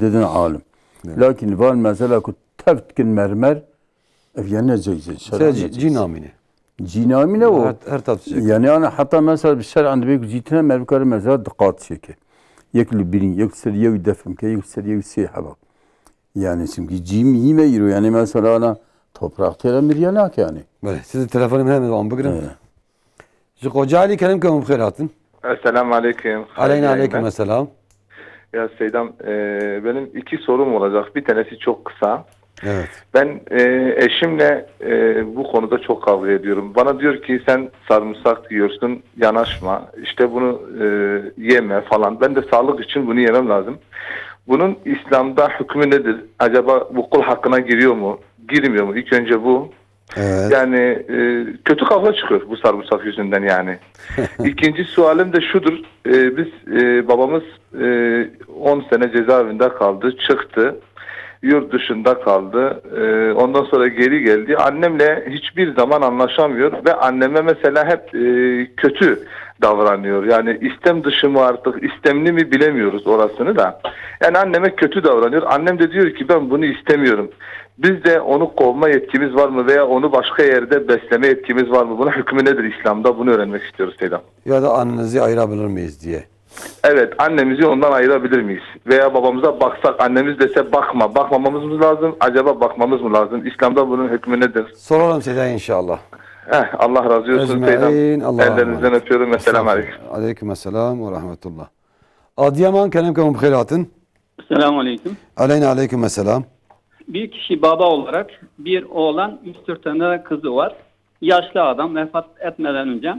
Speaker 2: ددن عالم لكن وان مثلا که تفت کن مرمر yani جایزه
Speaker 1: cinamine
Speaker 2: cinamine o
Speaker 1: her tatlıcak
Speaker 2: yani ana hatta mesela bir şer anda bir citine merkar mesela dikkat çeke yekli birin yekseri yev defim ke yekseri yev sihaba yani çünkü cim yime yürü yani mesela ana toprak teren bir yanak yani
Speaker 1: böyle sizin telefonum hemen on bugün Hoca Ali Kerim Kavum Khairatın.
Speaker 10: Esselamu Aleyküm.
Speaker 1: Aleyküm selam.
Speaker 10: Ya Seydam, benim iki sorum olacak. Bir tanesi çok kısa.
Speaker 1: Evet.
Speaker 10: Ben eşimle bu konuda çok kavga ediyorum. Bana diyor ki sen sarımsak yiyorsun, yanaşma. İşte bunu yeme falan. Ben de sağlık için bunu yemem lazım. Bunun İslam'da hükmü nedir? Acaba bu kul hakkına giriyor mu? Girmiyor mu? İlk önce bu.
Speaker 1: Evet.
Speaker 10: Yani kötü kavga çıkıyor bu sarımsak yüzünden yani. İkinci sualim de şudur. Biz babamız 10 sene cezaevinde kaldı, çıktı. yurt dışında kaldı. Ondan sonra geri geldi. Annemle hiçbir zaman anlaşamıyor ve anneme mesela hep kötü davranıyor. Yani istem dışı mı artık, istemli mi bilemiyoruz orasını da. Yani anneme kötü davranıyor. Annem de diyor ki ben bunu istemiyorum. Biz de onu kovma yetkimiz var mı veya onu başka yerde besleme yetkimiz var mı? Buna hükmü nedir İslam'da? Bunu öğrenmek istiyoruz Seydam.
Speaker 1: Ya da annenizi ayırabilir miyiz diye.
Speaker 10: Evet, annemizi ondan ayırabilir miyiz? Veya babamıza baksak, annemiz dese bakma, bakmamamız mı lazım? Acaba bakmamız mı lazım? İslam'da bunun hükmü nedir?
Speaker 1: Soralım size inşallah.
Speaker 10: Allah razı olsun
Speaker 1: Ecmaîn,
Speaker 10: Seydam.
Speaker 1: Allah'a
Speaker 10: Ellerinizden
Speaker 1: emanet.
Speaker 10: öpüyorum. Esselamu aleyküm.
Speaker 1: Aleykümselam ve rahmetullah. Adıyaman kenem bkhairatın.
Speaker 11: Selamun Aleyküm.
Speaker 1: Aleyna aleykümselam.
Speaker 11: Bir kişi baba olarak bir oğlan 3-4 tane kızı var. Yaşlı adam vefat etmeden önce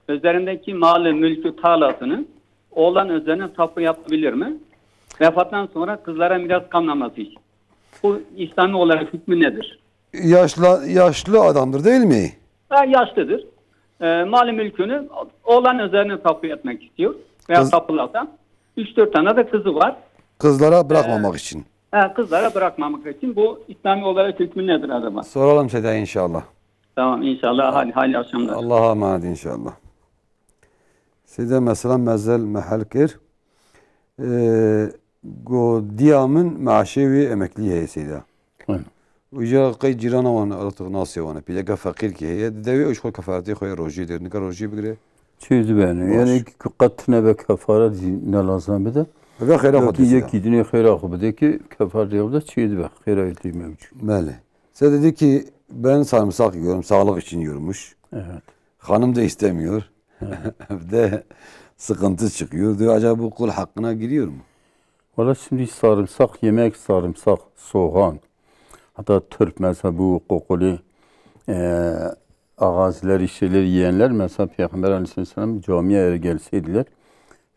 Speaker 11: üzerindeki malı, mülkü, tarlasını oğlan üzerine tapu yapabilir mi? Vefattan sonra kızlara miras kalmaması için. Bu İslami olarak hükmü nedir?
Speaker 1: Yaşlı adamdır değil mi?
Speaker 11: Yaşlıdır. Malı mülkünü oğlan üzerine tapu etmek istiyor. Veya tapularsa. 3-4 tane de kızı var.
Speaker 1: Kızlara bırakmamak için.
Speaker 11: Kızlara bırakmamak için bu İslami olarak hükmü nedir acaba?
Speaker 1: Soralım size inşallah.
Speaker 11: Tamam inşallah. Hayırlı akşamlar.
Speaker 1: Allah'a emanet inşallah. Size mesela mezel mahal kir. Godiyamın maaşı ve emekliye hesida. ويجا قيد جيرانه وانا ارتق ناسي وانا بيلقى فقير كي هي داوي وش خوي كفارتي خوي روجي دير نكر روجي بقري
Speaker 2: چیز بینه یعنی که قطنه به کفارت نلازم بده
Speaker 1: ve خیره خود
Speaker 2: یکی دنیا خیره خود بده ki kefar diyor da çiğ be خیره ettiği mevcut.
Speaker 1: Bəli. Size dedi ki ben sarımsak yiyorum, sağlık için yiyormuş.
Speaker 2: Evet.
Speaker 1: Hanım da istemiyor. Evde sıkıntı çıkıyor. Diyor acaba bu kul hakkına giriyor mu?
Speaker 2: Valla şimdi sarımsak yemek, sarımsak, soğan. Hatta Türk mesela bu kokulu ağaçları şeyler yiyenler mesela Peygamber Aleyhisselam camiye eğer gelseydiler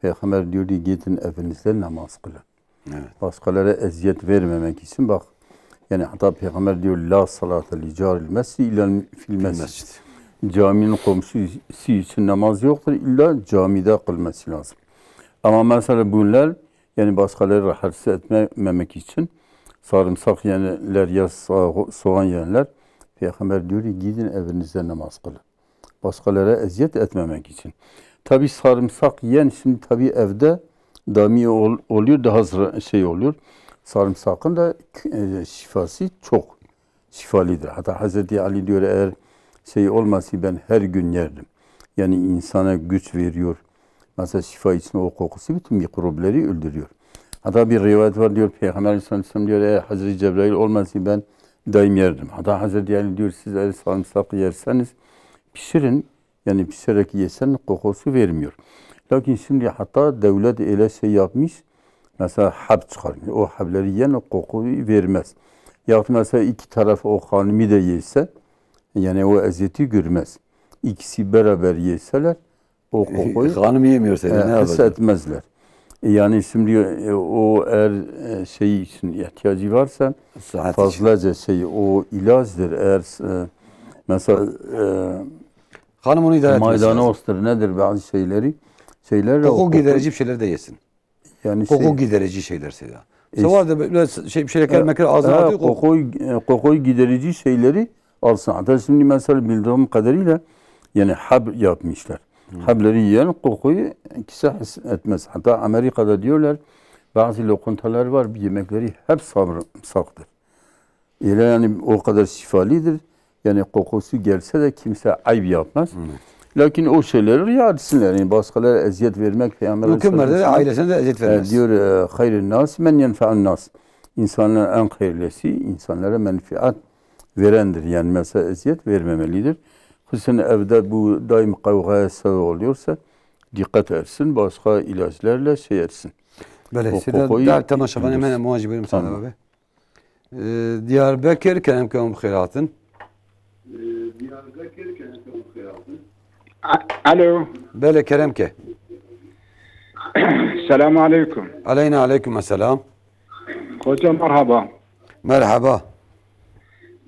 Speaker 2: Peygamber diyordu gidin evinizde namaz kılın.
Speaker 1: Evet.
Speaker 2: Başkalara eziyet vermemek için bak yani hatta Peygamber diyor la salate li caril mescid illa fil mescid. Caminin komşusu için namaz yoktur illa camide kılması lazım. Ama mesela bunlar yani başkaları rahatsız etmemek için sarımsak yiyenler ya soğan yiyenler Peygamber diyor ki gidin evinizde namaz kılın. Başkalara eziyet etmemek için. Tabi sarımsak yiyen şimdi tabi evde dami oluyor daha şey oluyor. Sarımsakın da şifası çok şifalıdır. Hatta Hazreti Ali diyor eğer şey olmasa ben her gün yerdim. Yani insana güç veriyor. Mesela şifa için o kokusu bütün mikropları öldürüyor. Hatta bir rivayet var diyor Peygamber Aleyhisselam diyor eğer Hazreti Cebrail olmasa ben daim yerdim. Hatta Hazreti Ali diyor siz eğer sarımsak yerseniz pişirin. Yani pişirerek yesen kokusu vermiyor. Lakin şimdi hatta devlet öyle şey yapmış. Mesela hab çıkarmıyor. O hableri yiyen o kokuyu vermez. Yahut mesela iki taraf o hanımı da yese yani o eziyeti görmez. İkisi beraber yeseler o kokuyu
Speaker 1: hanım yemiyorsa ne
Speaker 2: hissetmezler. Yani şimdi o eğer şey için ihtiyacı varsa fazlaca şey o ilaçdır. Eğer mesela
Speaker 1: hanım onu idare etmesi lazım.
Speaker 2: Maydanoz nedir bazı şeyler
Speaker 1: koku giderici bir şeyler de yesin.
Speaker 2: Yani
Speaker 1: koku giderici şeyler Seda. Sonra da böyle bir şeyler mekar ağzına atıyor.
Speaker 2: Kokuyu giderici şeyleri alsın. Hatta şimdi mesela bildiğim kadarıyla yani hab yapmışlar. Hableri yiyen kokuyu kişi etmez. Hatta Amerika'da diyorlar bazı lokantalar var yemekleri hep sarımsaktır. Öyle yani o kadar şifalıdır. Yani kokusu gelse de kimse ayıp yapmaz. Lakin o şeyleri rica etsinler. Yani başkalarına eziyet vermek Peygamber
Speaker 1: Hükümlerde de ailesine de eziyet vermez.
Speaker 2: Diyor hayrun nas men yenfe'un nas. İnsanların en hayırlısı insanlara menfaat verendir. Yani mesela eziyet vermemelidir. Kısın evde bu daim kavgaya sebep oluyorsa dikkat etsin. Başka ilaçlarla şey etsin.
Speaker 1: Böyle size der temaşavan hemen muhacı buyurun sana abi. Diyarbakır kenem kenem bkhairatın.
Speaker 12: Alo.
Speaker 1: Böyle Keremke.
Speaker 12: Selamun aleyküm.
Speaker 1: Aleyna aleyküm selam.
Speaker 12: Hoca merhaba.
Speaker 1: Merhaba.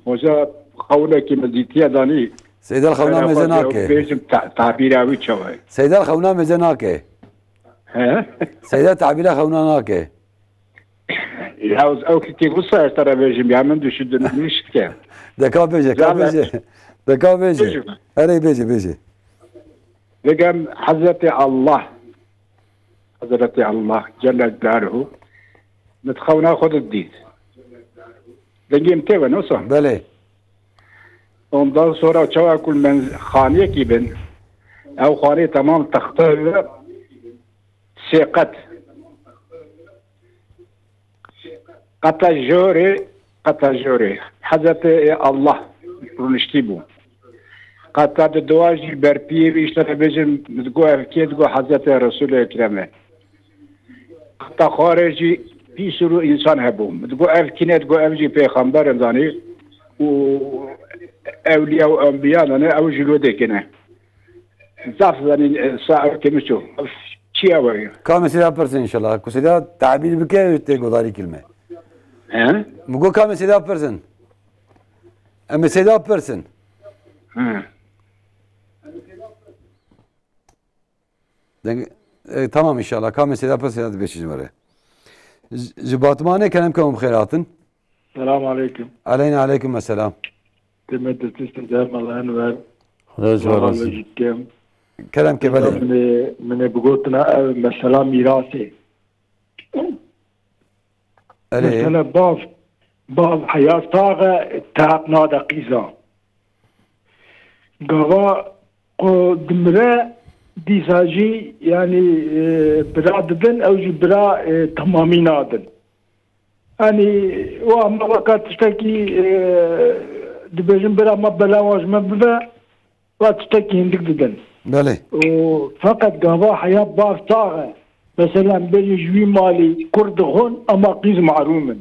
Speaker 12: Hoca kavleki mezitiye dani.
Speaker 1: Seydel Xavna mezenake.
Speaker 12: Bizim tabiravi çavay.
Speaker 1: Seydel Xavna mezenake.
Speaker 12: He?
Speaker 1: Seydel tabira Xavna nake.
Speaker 12: Yavuz o ki kusa estara bejim ya men düşündüm nişke.
Speaker 1: Deka bece, ka bece. Deka bece.
Speaker 12: Bece mi?
Speaker 1: Her bece, bece.
Speaker 12: Vegem Hazreti Allah Celle Celaluhu نتخونا خود الدين. Dengim teve nasıl?
Speaker 1: Bele.
Speaker 12: Ondan sonra çava kul men khaniye ki ben ev khaniye tamam tahtı ve sekat qatajore Hazreti Allah runişti bu. Qatar duajil berpiye ve işlere bejim go evked go Hazreti Resul Ekrem'e. Qatar kharici bir sürü insan hebum. Bu evkinet bu evci peygamber zani o evliya ve enbiya ne evcilu dekene. Zaf zani sa'a kemişo. Çiğe var.
Speaker 1: Kamesi yaparsın inşallah. Kusida tabir bir kere üstte godari kelime.
Speaker 12: He?
Speaker 1: Mugo kamesi yaparsın. Emesi yaparsın.
Speaker 12: Hı.
Speaker 1: Tamam inşallah. Kamesi yaparsın hadi 5. numara. Cibatmane kenem kamum khairatın.
Speaker 13: Selamun aleyküm.
Speaker 1: Aleyna aleyküm selam.
Speaker 13: Demet teslim Allah'ın ver.
Speaker 2: Racı
Speaker 1: Kerem kebele.
Speaker 13: من بقولنا مثلا ميراثي. مثلا باف حياة طاغة تعب نادا قيزا. قوا دمرة ديساجي يعني براددن أو جبرا تمامي نادن. يعني وأما وقت تشتكي دبجن برا ما بلاواج ما بلا وقت تشتكي هندك ددن.
Speaker 1: بله.
Speaker 13: فقط قوا حياة باف طاغة مثلا بين جوي مالي كرد هون أما قيز معرومن.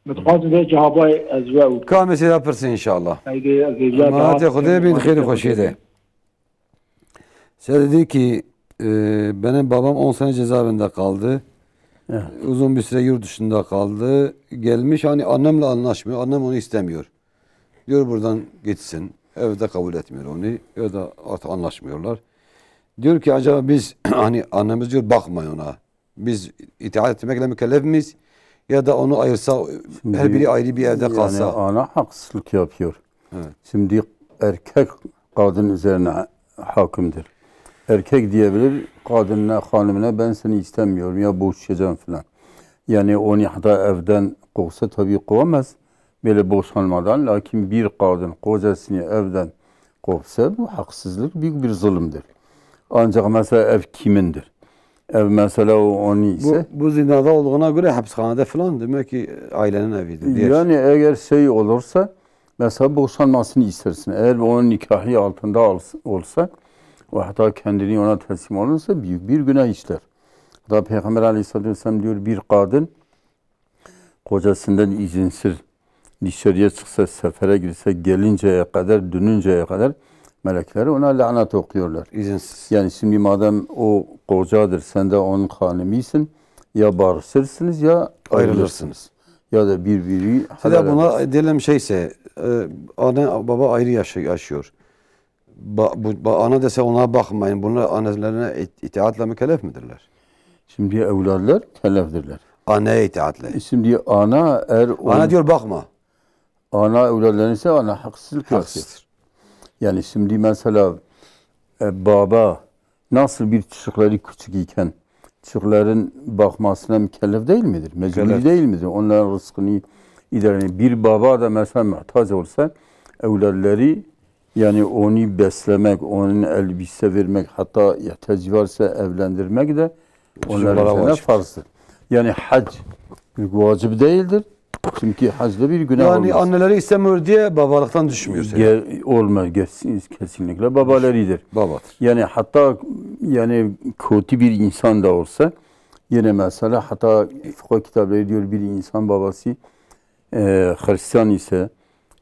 Speaker 13: متقاضي ده جهاباي أزواج.
Speaker 1: Kamesi yaparsın inşallah.
Speaker 13: هيدي
Speaker 1: Ama hadi Kudaya bin khayri hoşiyede. Sen dedi ki benim babam 10 sene cezaevinde kaldı.
Speaker 2: Evet.
Speaker 1: Uzun bir süre yurt dışında kaldı. Gelmiş hani annemle anlaşmıyor. Annem onu istemiyor. Diyor buradan gitsin. Evde kabul etmiyor onu. Evde artık anlaşmıyorlar. Diyor ki acaba biz hani annemiz diyor bakmayın ona. Biz itaat etmekle mükellef miyiz? Ya da onu ayırsa her biri ayrı bir evde kalsa.
Speaker 2: Yani ana haksızlık yapıyor.
Speaker 1: Evet.
Speaker 2: Şimdi erkek kadın üzerine hakimdir. Erkek diyebilir kadınına, hanımına ben seni istemiyorum ya boşayacağım falan. Yani onu hatta evden kovsa tabii kovamaz. Böyle boşanmadan. Lakin bir kadın kocasını evden kovsa bu haksızlık büyük bir zulümdür. Ancak mesela ev kimindir? Ev mesela o onu ise.
Speaker 1: Bu zindanda olduğuna göre hapishanede falan demek ki ailenin evidir. Diğer.
Speaker 2: Yani eğer şey olursa mesela boşanmasını istersin. Eğer onun nikahı altında olsa ve hatta kendini ona teslim olursa büyük bir günah işler. Hatta Peygamber Aleyhisselatü Vesselam diyor bir kadın kocasından izinsiz dışarıya çıksa, sefere girse, gelinceye kadar, dönünceye kadar melekleri ona lanet okuyorlar.
Speaker 1: İzinsiz.
Speaker 2: Yani şimdi madem o kocadır, sen de onun hanımıysın, ya barışırsınız ya ayrılırsınız. Ya da birbiri
Speaker 1: Hatta buna diyelim şeyse, ana baba ayrı yaşıyor. Ana dese ona bakmayın. Bunlar annelerine itaatle mükellef midirler?
Speaker 2: Şimdi evlatlar kelefdirler.
Speaker 1: Anneye itaatle.
Speaker 2: Şimdi ana
Speaker 1: ana diyor bakma.
Speaker 2: Ana evlatlarına ise ana haksızlık yapıyor. Yani şimdi mesela baba nasıl bir çocukları küçük iken çocukların bakmasına mükellef değil midir? Mecburi değil midir? Onların rızkını idare. Bir baba da mesela muhtaç olsa evlatları yani onu beslemek, onun elbise vermek, hatta ihtiyacı varsa evlendirmek de onların üzerine farzdır. Yani hac bir vacip değildir. Çünkü hacda bir günah olmaz.
Speaker 1: Yani anneleri istemiyor diye babalıktan düşmüyor.
Speaker 2: Olmaz kesinlikle babalarıdır.
Speaker 1: Babadır.
Speaker 2: Yani hatta yani kötü bir insan da olsa yine mesela hatta fıkıh kitapları diyor bir insan babası Hristiyan ise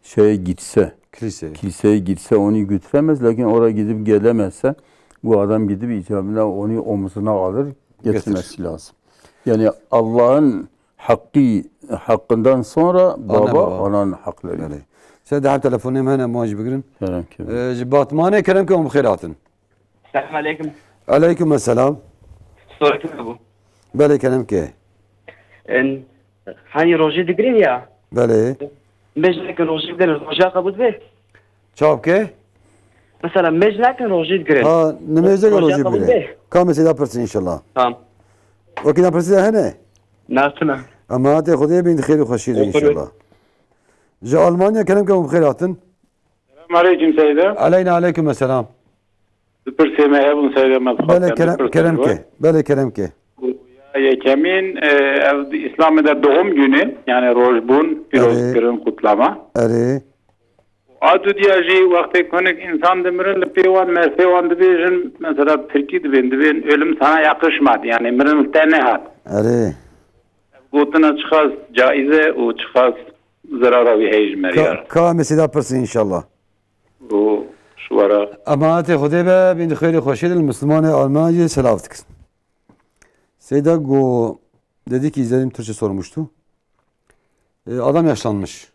Speaker 2: şeye gitse kiliseye gitse onu götüremez. Lakin oraya gidip gelemezse bu adam gidip icabında onu omuzuna alır getirmesi lazım. Yani Allah'ın hakkından sonra baba onun hakları.
Speaker 1: Sen de telefonu hemen muacib girin.
Speaker 2: Kerem.
Speaker 1: Batmane kerem kum khairatın.
Speaker 14: Selamun aleyküm.
Speaker 1: Aleyküm selam.
Speaker 14: Soruyorum bu.
Speaker 1: Bale kerem ke.
Speaker 14: hani roji digrin ya.
Speaker 1: Bale.
Speaker 14: Mecnekin roji digrin. Roja kabul be.
Speaker 1: Çabuk ke?
Speaker 14: Mesela mecnekin roji digrin.
Speaker 1: Ha, nemeze
Speaker 14: Roja
Speaker 1: roji
Speaker 14: kabul
Speaker 1: bile.
Speaker 14: be.
Speaker 1: Kam seda persin inşallah.
Speaker 14: Tamam.
Speaker 1: Vakit persin hene.
Speaker 14: Nasılsın?
Speaker 1: Ama hadi Khudaye bin khayr ve khashir inşallah. Ja Almanya kenem kem bkhayr atın.
Speaker 12: Aleyküm selam.
Speaker 1: Aleyna aleyküm selam.
Speaker 12: Süper semaya bunu söylemez.
Speaker 1: Bale kerem ke. Bale kerem ke.
Speaker 12: Yekemin İslam'da doğum günü yani Rojbun Pirozkır'ın kutlama.
Speaker 1: Eri.
Speaker 12: Adı diyeceği vakti konik insan demirin pevan merfevan dibijin mesela Türkiye dibin ölüm sana yakışmadı yani mirin tenehat.
Speaker 1: Eri.
Speaker 12: Gutuna çıkaz caize o çıkaz zarara bir hejmer.
Speaker 1: Kam seda persin inşallah.
Speaker 12: Bu şu ara.
Speaker 1: Ama hadi Khudaye bin khayr ve khashir Müslüman Almanya selavat kısın. Seyda Go dedi ki izlediğim Türkçe sormuştu. Adam yaşlanmış.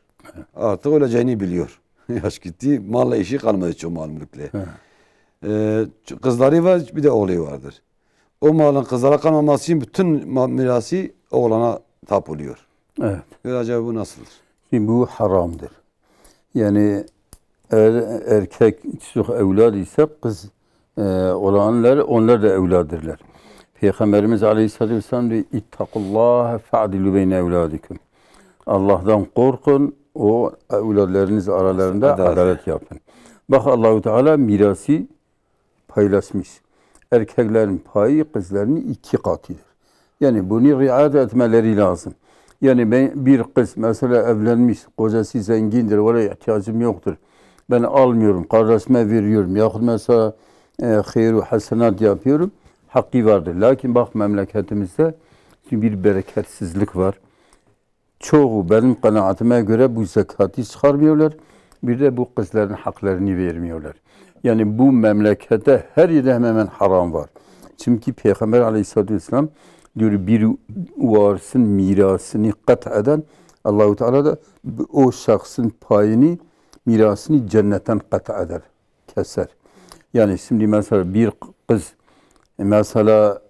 Speaker 1: Artık öleceğini biliyor. Yaş gitti. Malla işi kalmadı çok mal mülkle. Kızları var bir de oğlu vardır. O malın kızlara kalmaması için bütün mirası oğlana tap oluyor.
Speaker 2: Evet.
Speaker 1: Acaba bu nasıldır?
Speaker 2: Şimdi bu haramdır. Yani eğer erkek çok evlad ise kız olanlar onlar da evladırlar. Peygamberimiz Aleyhisselatü Vesselam diyor İttakullaha fa'dilu beyne evladikum. Allah'tan korkun, o evladlarınız aralarında adalet yapın. Bak Allah-u Teala mirası paylaşmış. Erkeklerin payı kızların 2 katıdır. Yani bunu riayet etmeleri lazım. Yani bir kız mesela evlenmiş, kocası zengindir, oraya ihtiyacım yoktur. Ben almıyorum, kardeşime veriyorum. Yahut mesela hayır hasenat yapıyorum. Hakkı vardır. Lakin bak memleketimizde bir bereketsizlik var. Çoğu benim kanaatime göre bu zekatı çıkarmıyorlar. Bir de bu kızların haklarını vermiyorlar. Yani bu memlekette her yerde hemen hemen haram var. Çünkü Peygamber Aleyhisselatü Vesselam diyor bir varsın mirasını kat eden Allah-u Teala da o şahsın payını, mirasını cennetten kat eder, keser. Yani şimdi mesela bir kız mesela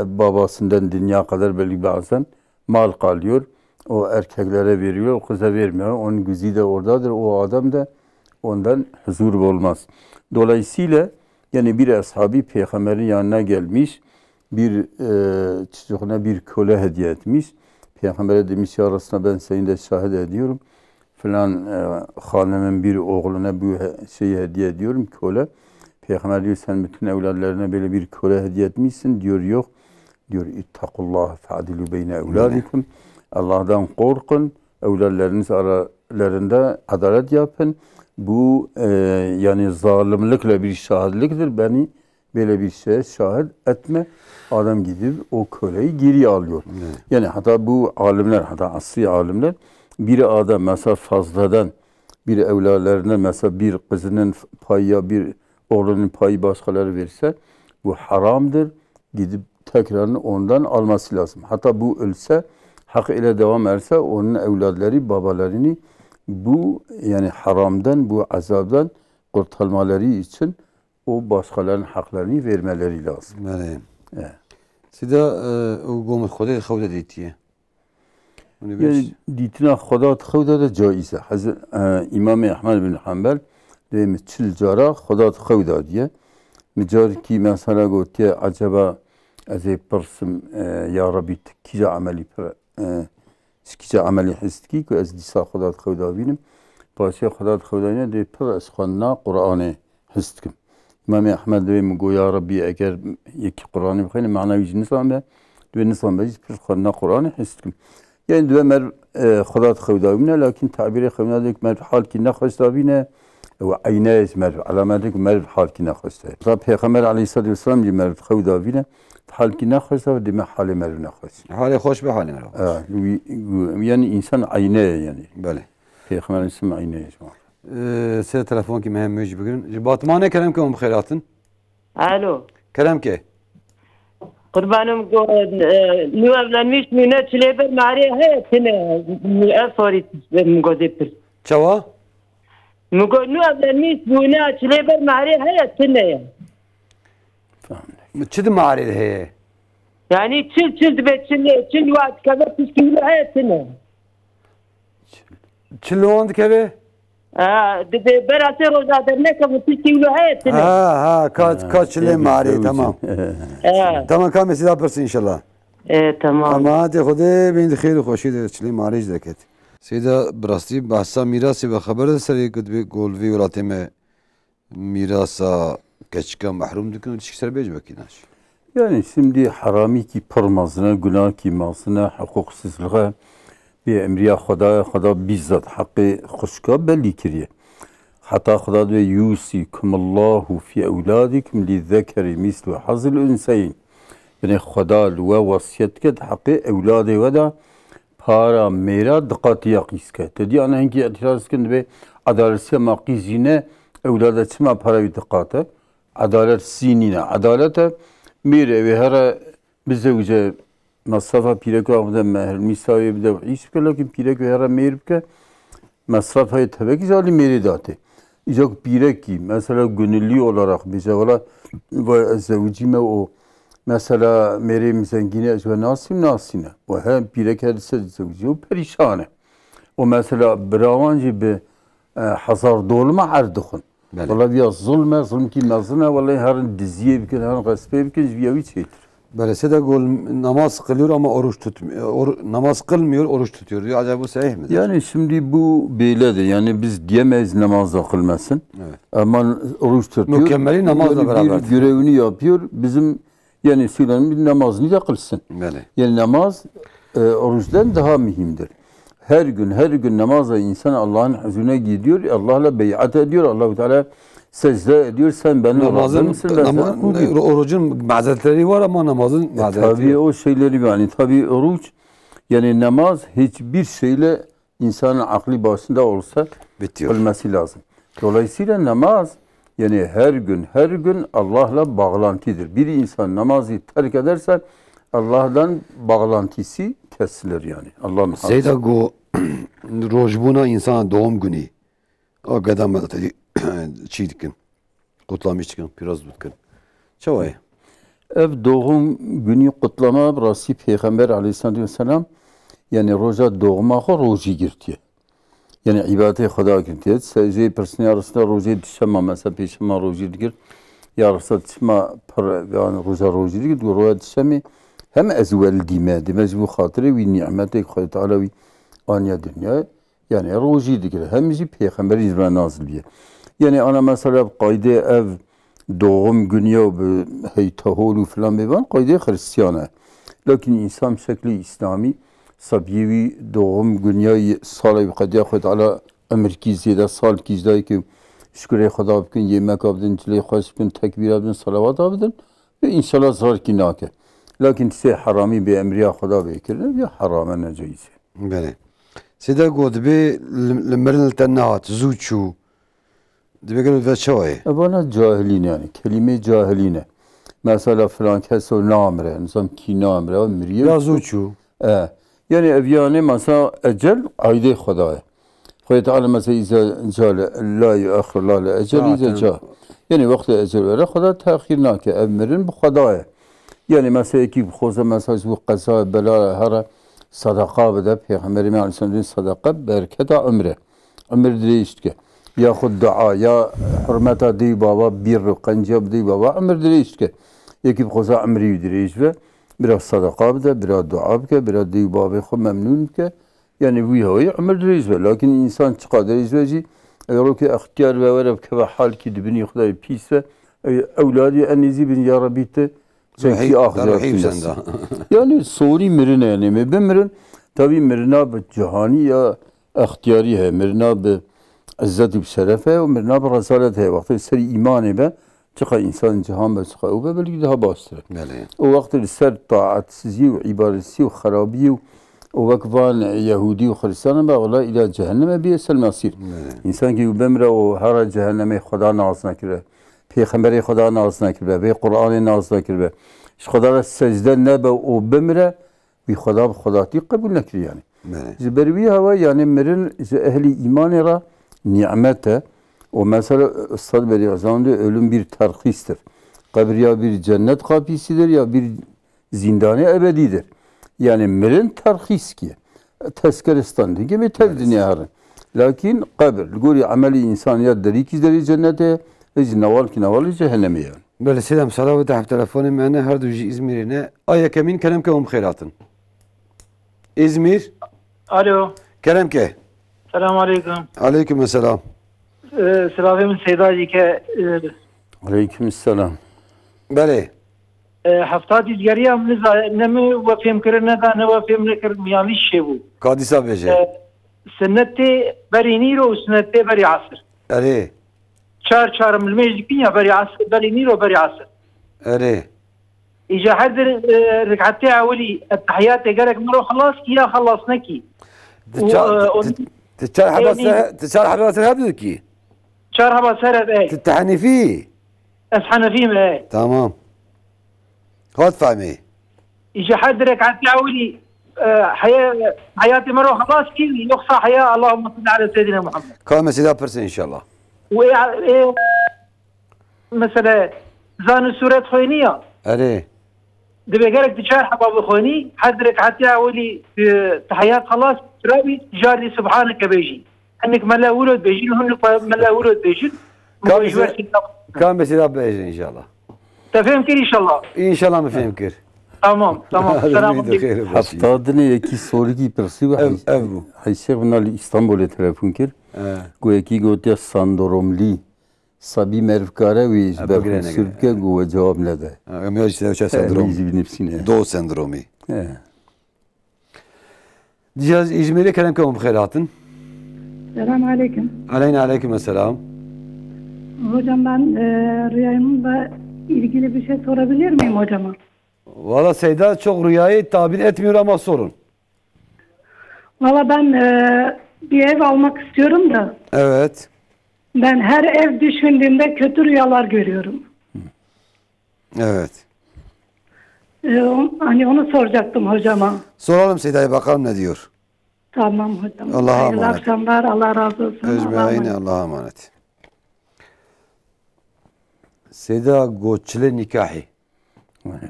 Speaker 2: babasından dünya kadar belki bazen mal kalıyor. O erkeklere veriyor, o kıza vermiyor. Onun gözü de oradadır. O adam da ondan huzur olmaz. Dolayısıyla yani bir ashabi peygamberin yanına gelmiş. Bir çocuğuna bir köle hediye etmiş. Peygamber'e demiş ya Resulallah ben seni de şahit ediyorum. Falan hanımın bir oğluna bu şeyi hediye ediyorum köle. Peygamber diyor sen bütün evladlarına böyle bir köle hediye etmişsin. Diyor yok. Diyor ittakullah fa'dilu beyne evladikum. Allah'tan korkun. Evladlarınız aralarında adalet yapın. Bu yani zalimlikle bir şahitliktir. Beni böyle bir şeye şahit etme. Adam gidip o köleyi geri alıyor. Evet. Yani hatta bu alimler, hatta asri alimler bir adam mesela fazladan bir evladlarına mesela bir kızının payı bir oğlunun payı başkaları verirse bu haramdır. Gidip tekrar ondan alması lazım. Hatta bu ölse hak ile devam ederse onun evladları babalarını bu yani haramdan bu azabdan kurtulmaları için o başkalarının haklarını vermeleri lazım.
Speaker 1: Evet. Sida o gomut Khudaye xewda diytiye.
Speaker 2: Yani diytina Khuda xewda da caize. İmam Ahmed bin Hanbel demiş çil cara Khuda xewda diye. Micar ki mesela gotiye acaba az persım ya Rabbi kica ameli kica ameli hiski ki az disa Khuda xewda binim. Paşa Khuda xewda ne de per az xanna Kur'an'ı histkim. İmam Ahmed demiş ya Rabbi eğer yeki Kur'an'ı bakayım manevi cinsame ve nisam bejiz per xanna Kur'an'ı histkim. Yani dve mer Khuda xewda bine lakin tabiri xewda dik mer hal ki naxşta bine ve aynayız mer alametik mer hal ki naxşta. Tabi Peygamber Aleyhisselatü Vesselam mer xewda bine hal ki naxşta ve dime hali mer naxşta.
Speaker 1: Hali hoş bir hali mer.
Speaker 2: Yani insan aynaya yani.
Speaker 1: Böyle.
Speaker 2: Peygamberin ismi aynaya.
Speaker 1: Size telefon ki mühim müjib bugün. Batmane kerem ki um khairatın.
Speaker 15: Alo.
Speaker 1: Kerem ki.
Speaker 15: Kurbanım nu evlenmiş müne çileber mari hayatine sorry mugozepir.
Speaker 1: Çava?
Speaker 15: Mugo nu evlenmiş müne çileber mari hayatine.
Speaker 1: Çiğ mari heye.
Speaker 15: Yani çil dibe çil vaat kadar tişkili hayatına.
Speaker 1: Çilloğan dikeve?
Speaker 15: Dibe berası roza dernek ama tişkili hayatına.
Speaker 1: Ha kaç çile mari tamam. Tamam kam silah pırsın inşallah.
Speaker 15: Tamam.
Speaker 1: Ama hadi Xude bin xeyr xoşi de çile mari deket. Seyda brasti bahsa mirası ve haber seri kutbi golvi ulatime mirasa keçka mahrum dükün çikser bej bakinaş.
Speaker 2: Yani şimdi harami ki pırmazına, günah ki masına, hukuksuzluğa bir emriya Xuda bizzat hakkı kuşka belli kiriye. Hatta Xuda diyor yusikumullahu fi evladikum li zekeri mislu hazil ünseyin. Yani Xuda ve vasiyet ket hakkı evladı ve da para mera dikkati yakis ket. Dedi ana henki itiraz kend ve adaletiye makizine evlada çima para bir dikkate. Adalet sinine. Adalete mire ve her bizde masrafa pireko avda meher misavi bir de iş ki lakin pireko her meyir ki masrafayı tabii ki zalim meyri dağıtı. İcak pireki mesela gönüllü olarak bize valla ve zevcime o mesela meyri zengine ve nasine ve hem pirek her zevci o perişane. O mesela bravancı bir hazar dolma ardıkın. Valla bir zulm ki mazına vallahi her diziye bir kere her gaspe bir kere bir şeydir.
Speaker 1: Böylese de gol namaz kılıyor ama oruç tutmuyor. Namaz kılmıyor, oruç tutuyor diyor. Acaba bu sahih midir?
Speaker 2: Yani şimdi bu böyledir. Yani biz diyemeyiz namazla kılmasın. Evet. Ama oruç tutuyor.
Speaker 1: Mükemmeli namazla
Speaker 2: yani
Speaker 1: beraber.
Speaker 2: Bir görevini yapıyor. Bizim yani Süleyman bir namazını da kılsın.
Speaker 1: Böyle.
Speaker 2: Yani namaz oruçtan daha mühimdir. Her gün namazla insan Allah'ın huzuruna gidiyor. Allah'la beyat ediyor. Allah-u Teala secde ediyor. Sen benim Allah'ım mısın?
Speaker 1: Orucun mazeretleri var ama namazın mazereti
Speaker 2: tabii o şeyleri yani tabii oruç yani namaz hiçbir şeyle insanın aklı başında olsa kılması lazım. Dolayısıyla namaz yani her gün Allah'la bağlantıdır. Bir insan namazı terk ederse Allah'dan bağlantısı kesilir yani. Allah muhafaza.
Speaker 1: Zeyda go rojbuna insana doğum günü. O kadar da çiğdikin. Kutlamıştık, biraz tutkin. Çavay.
Speaker 2: Ev doğum günü kutlama burası Peygamber Aleyhisselatü Vesselam yani roja doğuma roji girdi. Yani ibadete Xuda girdi. Secde personel arasında roji düşema mesela peşema roji girdi. Yarısı düşema yani roji girdi. Roja düşemi hem ezvel dime bu hatırı ve nimeti Xuda Teala ve anya dünya yani roji girdi. Hem bizi Peygamber izbana naziliye. Yani ana mesela kaydı ev doğum günü ve heytaholu falan beban kaydı Hristiyana. Lakin insan şekli İslami sabiyevi doğum günü salı kaydı Xuda Teala Ameriki ziyade sal kizdayı ki şükür Xuda bugün yemek abdin, çile hoş bin tekbir abdin, salavat abdin ve inşallah zar ki nake. Lakin ise harami bir emriya Xuda bekirler ve harama necayisi.
Speaker 1: Böyle. Sida godbe lemrel tenat zuçu. Dibegel ve çavay.
Speaker 2: Bana cahiline yani kelime cahiline. Mesela falan keso namre, insan ki namre, miriye.
Speaker 1: Ya zuçu.
Speaker 2: Yani eviyane mesela ecel ayde Xudaya. Xuda Teala mesela iza cale la yuakhir la la ecel iza ca. Yani vakti ecel vere Xuda tahir nake emrin bu Xudaya. Yani mesela ki xoza mesela bu qaza bela hara sadaka bede Peygamberimiz Aleyhisselam'ın sadaka berketa ömre. Ömür değişti. Ya xud dua ya hürmeta di baba bir qancab di baba ömür değişti. Yeki xoza ömrü yudiriş ve biraz sadaka bede, biraz dua bede, biraz di baba xo memnun ke. Yani bu ya ömür değişti. Lakin insan çıkadır izveci eğer ki ihtiyar ve verev ke hal ki dibini Xuda pis ve evladı enizi bin ya Rabbi te çünkü ahireti. Yani soru mirine yani ben tabi mirina be cihani ya ihtiyari है mirina be izzet be şeref है ve mirina be rezalet है. Vakti seri imanı be çıka insan cihan be çıka o be belki daha bastır. O vakti ser taatsizliği ve ibadetsizliği ve harabiyi o vakvan Yahudi ve Hristiyan be valla ila cehenneme bir esel masir. İnsan ki bemre o her cehenneme Xuda nazına kire. Peygamberi Xuda nazına kirbe ve Kur'an'ı nazına kirbe. Xuda secde nebe o bemre bir Xudati kabul nekir yani. Zbervi hava yani merin ehli iman era nimete o mesela Üstad Bediüzzaman diyor ölüm bir terhistir. Kabir ya bir cennet kapısıdır ya bir zindane ebedidir. Yani mirin terhis ki tezkeristan gibi tevdini yarın. Lakin kabir, guri ameli insaniyet deri ki deri cennete ve naval ki navali cehennemi yani.
Speaker 1: Böyle selam salavat af telefonu mene her duji İzmir'ine aya kemin kelemke khairatın. İzmir.
Speaker 16: Alo.
Speaker 1: Kelemke.
Speaker 16: Selamun aleyküm.
Speaker 1: Aleykümselam.
Speaker 16: Selamın Seydaji ke
Speaker 2: Aleykümselam.
Speaker 1: Bale.
Speaker 16: Hafta dizgariya nemi vefim kirne da ne vefim ne kir miyali şevu.
Speaker 1: Kadisa beje.
Speaker 16: Sünneti beri niro sünneti beri asır.
Speaker 1: Ere.
Speaker 16: Çar milmejdikin ya beri asır beri niro beri asır.
Speaker 1: Ere.
Speaker 16: إذا حضر ركعتي أولي التحيات قالك مرو خلاص يا خلاص نكي
Speaker 1: تشار حبات هذا كي
Speaker 16: شهر هبا سرد ايه
Speaker 1: تتحني فيه
Speaker 16: اسحن فيه ايه
Speaker 1: تمام خد فهمي
Speaker 16: إذا حضر ركعتي أولي حياتي مرو خلاص كي يقصى حياة اللهم صل على سيدنا محمد
Speaker 1: كم سيدا برسن إن شاء الله
Speaker 16: مثلا زان سورة خوينية
Speaker 1: أري
Speaker 16: دبي قالك تشار حباب خويني حضرك حتى أولي تحيات خلاص ترابي جاري سبحانك بيجي انك ملا ولد بيجي هنك ملا ولد بيجي
Speaker 1: كم سيدا بيجي ان شاء الله
Speaker 16: تفهم كير ان شاء الله
Speaker 1: ان شاء الله ما فهم كير
Speaker 16: تمام سلام عليكم
Speaker 2: Haftadine yeki soru ki persi ve hayşe bunlar İstanbul'e telefon kir. Goyeki gotiya sandoromli sabi mervkare ve izber sürke goy cevap ne de.
Speaker 1: Amel işte sendrom. Do sendromu. Diyaz İzmir'e kelam kalım khairatın.
Speaker 17: Selamun aleyküm.
Speaker 1: Aleyküm selam.
Speaker 17: Hocam ben rüyamla ilgili bir şey sorabilir miyim hocama?
Speaker 1: Valla Seyda çok rüyayı tabir etmiyor ama sorun.
Speaker 17: Valla ben bir ev almak istiyorum da.
Speaker 1: Evet.
Speaker 17: Ben her ev düşündüğümde kötü rüyalar görüyorum.
Speaker 1: Evet.
Speaker 17: Hani onu soracaktım hocama.
Speaker 1: Soralım Seyda'ya bakalım ne diyor.
Speaker 17: Tamam hocam.
Speaker 1: Allah'a emanet.
Speaker 17: Hayırlı akşamlar. Allah razı olsun.
Speaker 1: Ecmaîn Allah'a emanet. Seyda goçle nikahı.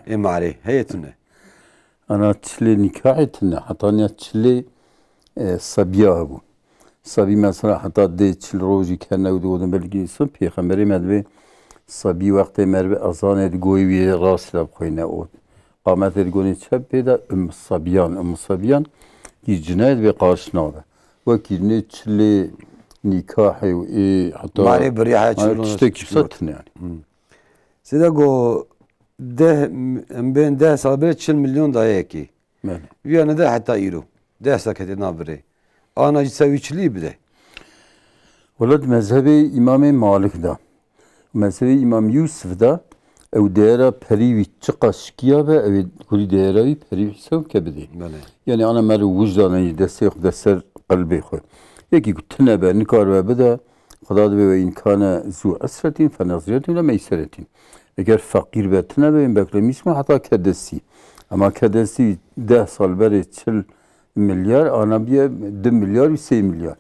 Speaker 1: İmari. Heyetine.
Speaker 2: Ana çile nikahetine. Hatta ne çile sabiya bu. Sabi mesela hatta de çil roji kendine ududun belki son peygamberi medve sabi vakti merve azan ed goyvi rasla koyne o. Qamet ed goni çepeda Sabiyan ki cinayet ve karşınadı. Ve ki ne çile nikahı hatta
Speaker 1: mari beriha çile
Speaker 2: işte küsatın yani.
Speaker 1: Seyda go ben 10 sal bile 40 milyon daya ki. Yani de hatta euro. 10 sakete nabire. Ana cisaviciliği bir de.
Speaker 2: Olad mezhebi İmam Malik da. Mezhebi İmam Yusuf da ev değera perivi çıkaşkiya ve ev kuri değera perivi sev kebedi. Yani ana meru vicdanı deser kalbi koy. Yeki kutne be nikar ve beda kadad ve inkana zu asretin fenazriyetin ve meyseretin. Eğer fakir ve tne be beklemiş mi hatta kedesi. Ama kedesi 10 sal beri 40 milyar ana bir 2 milyar ve 3 milyar.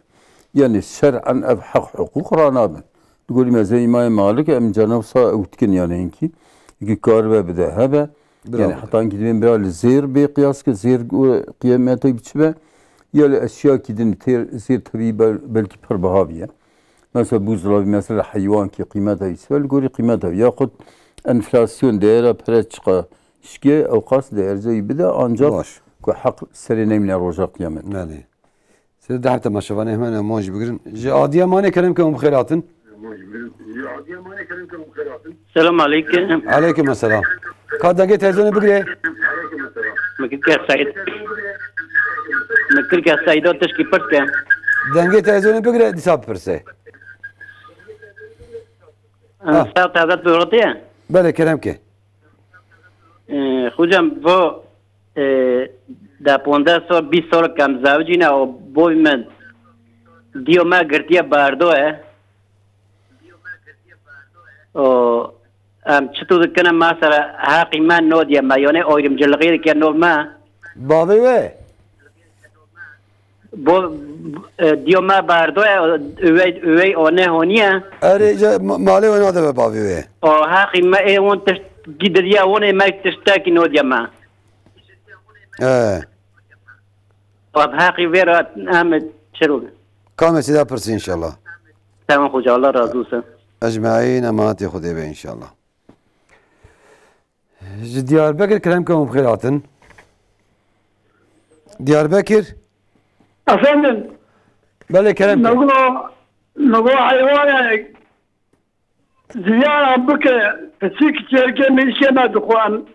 Speaker 2: Yani şer'an ev hak hukuk ranaben. Tقولي مزاي إمام مالك أم جنوسا وتكن يعني إنكي يجي كاربة بده هذا يعني حتى إنك تبين برا زير بقياس كزير قيامته بتشبه يلا أشياء كده زير تبي بلكي بربهابية مثلا بوزلاوي مثلا حيوان كي قيمتها يسوى تقولي قيمتها ياخد انفلاسيون دائرة برشقة شكي أو قاس دائرة زي بده أنجاب كحق سرينا من رجع قيامته.
Speaker 1: نعم. سيد حتى ما شافني هنا موج بقرن عادية ما نكلم كم خيراتن.
Speaker 6: السلام عليكم.
Speaker 1: عليكم السلام. قد جيت هذون بقري.
Speaker 6: مكير سعيد. مكير سعيد تشكي بركة.
Speaker 1: دنجت هذون بقري دساب برسه.
Speaker 6: ساعة هذا بورتيه.
Speaker 1: بله كلام كه.
Speaker 6: خوجم بو دا 15 سال کم زوجینا و بوی من دیو ما گرتیا باردوه و چطور کنم ما سر حقی من نو دیا ما یونه اویرم جلغیر که نو ما
Speaker 1: باوی
Speaker 6: بو دیو ما باردوه اوی اونه هونیه
Speaker 1: اره مالی ونه ده باوی
Speaker 6: و حقی ما اون تشت گیدریا اونه ما تشتاکی نو دیا ما حقی ویرات احمد چرو
Speaker 1: كامل سيدا برسي إن شاء الله
Speaker 6: تمام خوجا الله razı olsun.
Speaker 1: أجمعين أمانتي خذي به إن شاء الله. Diyarbakır kelamكم بخيراتن. Diyarbakır.
Speaker 8: Efendim.
Speaker 1: Böyle kelam.
Speaker 8: Nago hayvana ziyara bike psik çerke meşena dukan.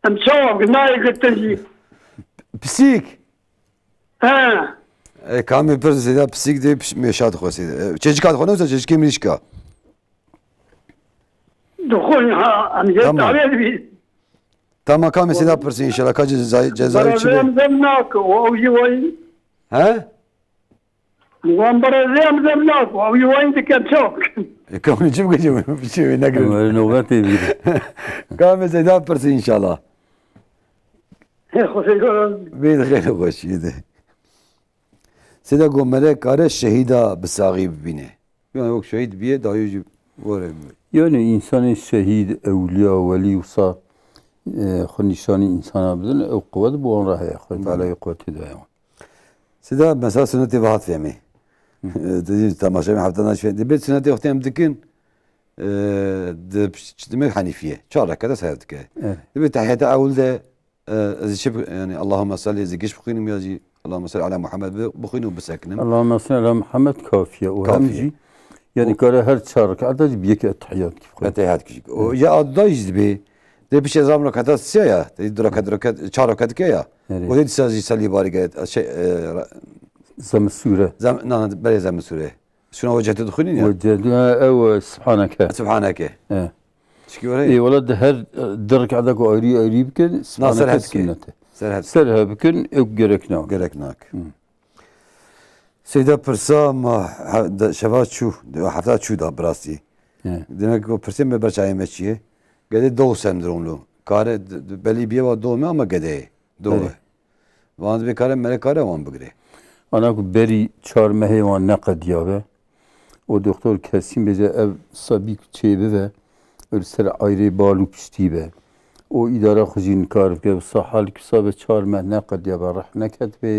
Speaker 8: Em çav gnay gittiği.
Speaker 1: Psik.
Speaker 8: Ha.
Speaker 1: Kamil persi sida psik de meşat khosi. Çeçkat khona usa çeçki mirişka.
Speaker 8: Dukan ha amiyet tabi.
Speaker 1: Tamam kamil sida persi inşallah kaç cezayir çıkıyor.
Speaker 8: Zemnak o yuvayn.
Speaker 1: Ha?
Speaker 8: Muambara zemnak o yuvayn diken çok.
Speaker 1: Kamil çim geçiyor. Bir şey ne
Speaker 2: kadar. Nöbet evi.
Speaker 1: Kamil sida persi inşallah. بين خير وخشيده سيدا قومله كاره شهيدا بساغي ببينه يعني وقت شهيد بيه دا يجي ورا
Speaker 2: yani insan şehit, evliya, veli olsa nişani insana بدن او قوت bu on rahaya خد على قوت ده
Speaker 1: سيدا مثلا سنتي vahat fehmi dedi tamaşa mi haftadan şöyle de bir sünnet yoktem dikin de demek hanifiye çaraka da saydık de tahiyat avulde شوف يعني اللهم صل زكيش بخينهم يا اللهم صل على محمد بخينهم بسكنهم
Speaker 2: اللهم صل على محمد كافيه وهمجي يعني كره هر شارك عدد بيك التحيات كيف
Speaker 1: التحيات كيف يا ادايز بي ده بيش زام ركعات سيا دركات شاركات كيا ودي سازي صلي بارك شيء
Speaker 2: زم السوره
Speaker 1: زم بلي زم السوره شنو وجهت تدخلين يا
Speaker 2: وجهتها او سبحانك
Speaker 1: سبحانك
Speaker 2: اي ولد هر درك عندك ايري يمكن
Speaker 1: ناصر
Speaker 2: سنته سرها بكن gereknak
Speaker 1: gereknak Seyda Pırsa ma şeva çu hafta çu da brasi demek o Pırsa me berçayı meçiye gede doğu sendromlu kare belli bir var doğu ama gede doğu vand bir kare mere kare van bugre
Speaker 2: ana ku beri çar mehvan ne qadiyabe o doktor kesin bece ev sabik çebe ve ارسل ayrı بالو پشتی به او اداره خزین کار که صحال کساب چهار ماه نقد یا برح نکد به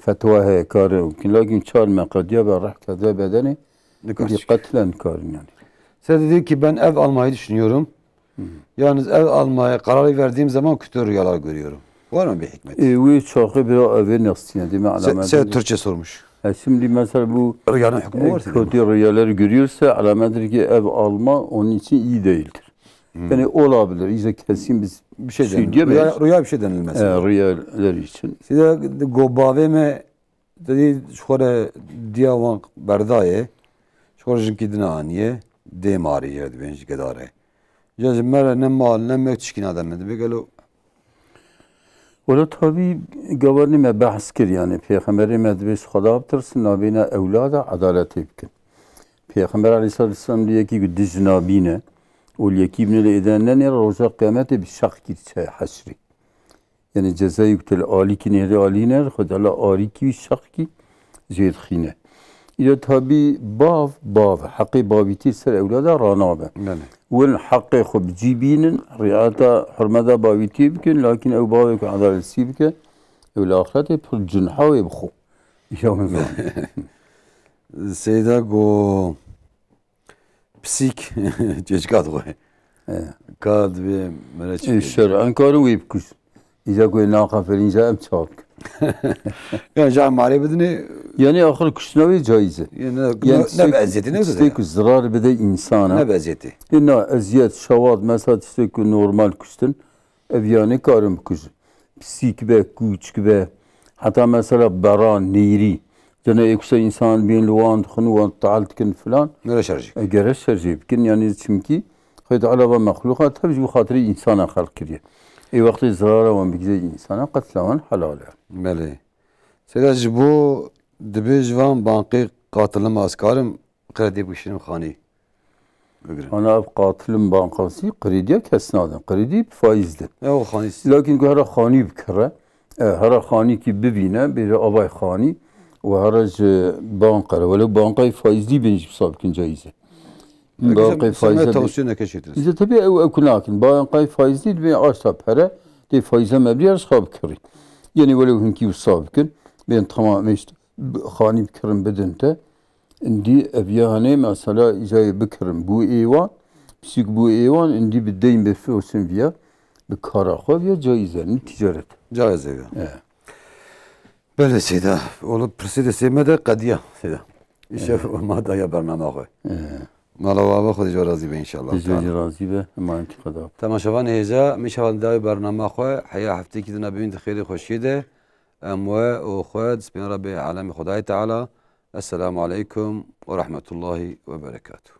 Speaker 2: فتواه کار ممکن لكن چهار ماه قد یا برح کد ve bedeni قتلا کار yani.
Speaker 1: Sen dedi ki ben ev almayı düşünüyorum. Yalnız ev almaya kararı verdiğim zaman kötü rüyalar görüyorum. Var mı bir hikmet?
Speaker 2: Ve çok bir evi nasıl yani değil mi?
Speaker 1: Sen Türkçe sormuş.
Speaker 2: Şimdi mesela bu
Speaker 1: rüyanın hükmü var.
Speaker 2: Kötü rüyaları görüyorsa alamettir ki ev alma onun için iyi değildir. Yani olabilir. İşte kesin biz
Speaker 1: bir şey denilir. Rüya bir şey denilmez.
Speaker 2: Rüyalar için.
Speaker 1: Size gobave me dedi şöyle diyavan berdaye şöyle jinkidine aniye demari yerdi benci gedare. Cazimler ne mal ne mekçkin adam dedi. Begalo
Speaker 2: ولی tabi گوانی ما بحث کرد yani پیغمبری ما دویش خدا بترسن نابینا اولاد عدالتی بکن پیغمبر علیه السلام دیگه کی گد جنابینه ولیکی من الادانه نه روزا قیامت بشق کی حشری yani cezayı kutel ali ki nehri ali ner خدا لا ali ki şaq ki زید خینه إذا تبي باv حقي بابيتي سر أولاده رانابه وين حقي خب جيبين رعاية حرمة بابيتي بكن لكن أو بابك عذاب السيبك والآخرة بخل جنحة ويبخو يوم
Speaker 1: سيدا جو بسيك جيش كاد غوي كاد بي ملاتش
Speaker 2: الشرع أنكارو ويبكوش إذا قوي ناقة فلينجا أمتشابك
Speaker 1: yani can mali bedeni
Speaker 2: yani ahir kuşnavi caize.
Speaker 1: Yani ne beziyeti ne
Speaker 2: güzel. İşte zarar bede insana.
Speaker 1: Ne beziyeti?
Speaker 2: İnna eziyet şavad mesela işte normal kuştun evyane karım kuş. Psik be kuç gibi hatta mesela baran niri. Cana ekse insan bin luan khunu taalt kin falan.
Speaker 1: Ne şarjı?
Speaker 2: Eğer şarjı kin yani çünkü hayda alaba mahlukat tabii bu hatırı insana halk kiriyor. وقت زراره و میگه انسان قتلوان حلاله.
Speaker 1: بله. سیداش بو دبیجوان بانقی قاتلم اسکارم قردی بشینم خانی.
Speaker 2: أنا قاتلم بانقاسي قريديا كسنادم قريدي فايزدن.
Speaker 1: أو خاني.
Speaker 2: لكن هذا خاني بكرة هذا خاني كي ببينا بير أباي خاني وهرج بانقرة ولو بانقاي فايزدي بنجيب صابكن جايزة.
Speaker 1: باقي فايزة توصينا كشيترس
Speaker 2: إذا تبي أو كل لكن باقي فايزدي بين عشرة بحرة دي فايزة مبلي أصحاب كري يعني ولو هنكي وصاب كن بين تمام مشت خاني بكرم بدنته عندي أبياني مثلا جاي بكرم بو إيوان بسيك بو إيوان عندي بدين بفوسن فيها بكارا خويا جايزة تجارة
Speaker 1: جائزة بله سيدا ولو برسيد سيمة قدية سيدا يشوف ما دايا برنامج خوي مالا وابا خودی راضی به انشالله
Speaker 2: خودی راضی به ما انتقاد
Speaker 1: تماشاوان هجا میشوند دای برنامه خو حیا هفته کی دنا ببینید خیلی خوشیده اموا و خود سپین رب عالم خدای تعالی السلام علیکم و رحمت الله و برکاته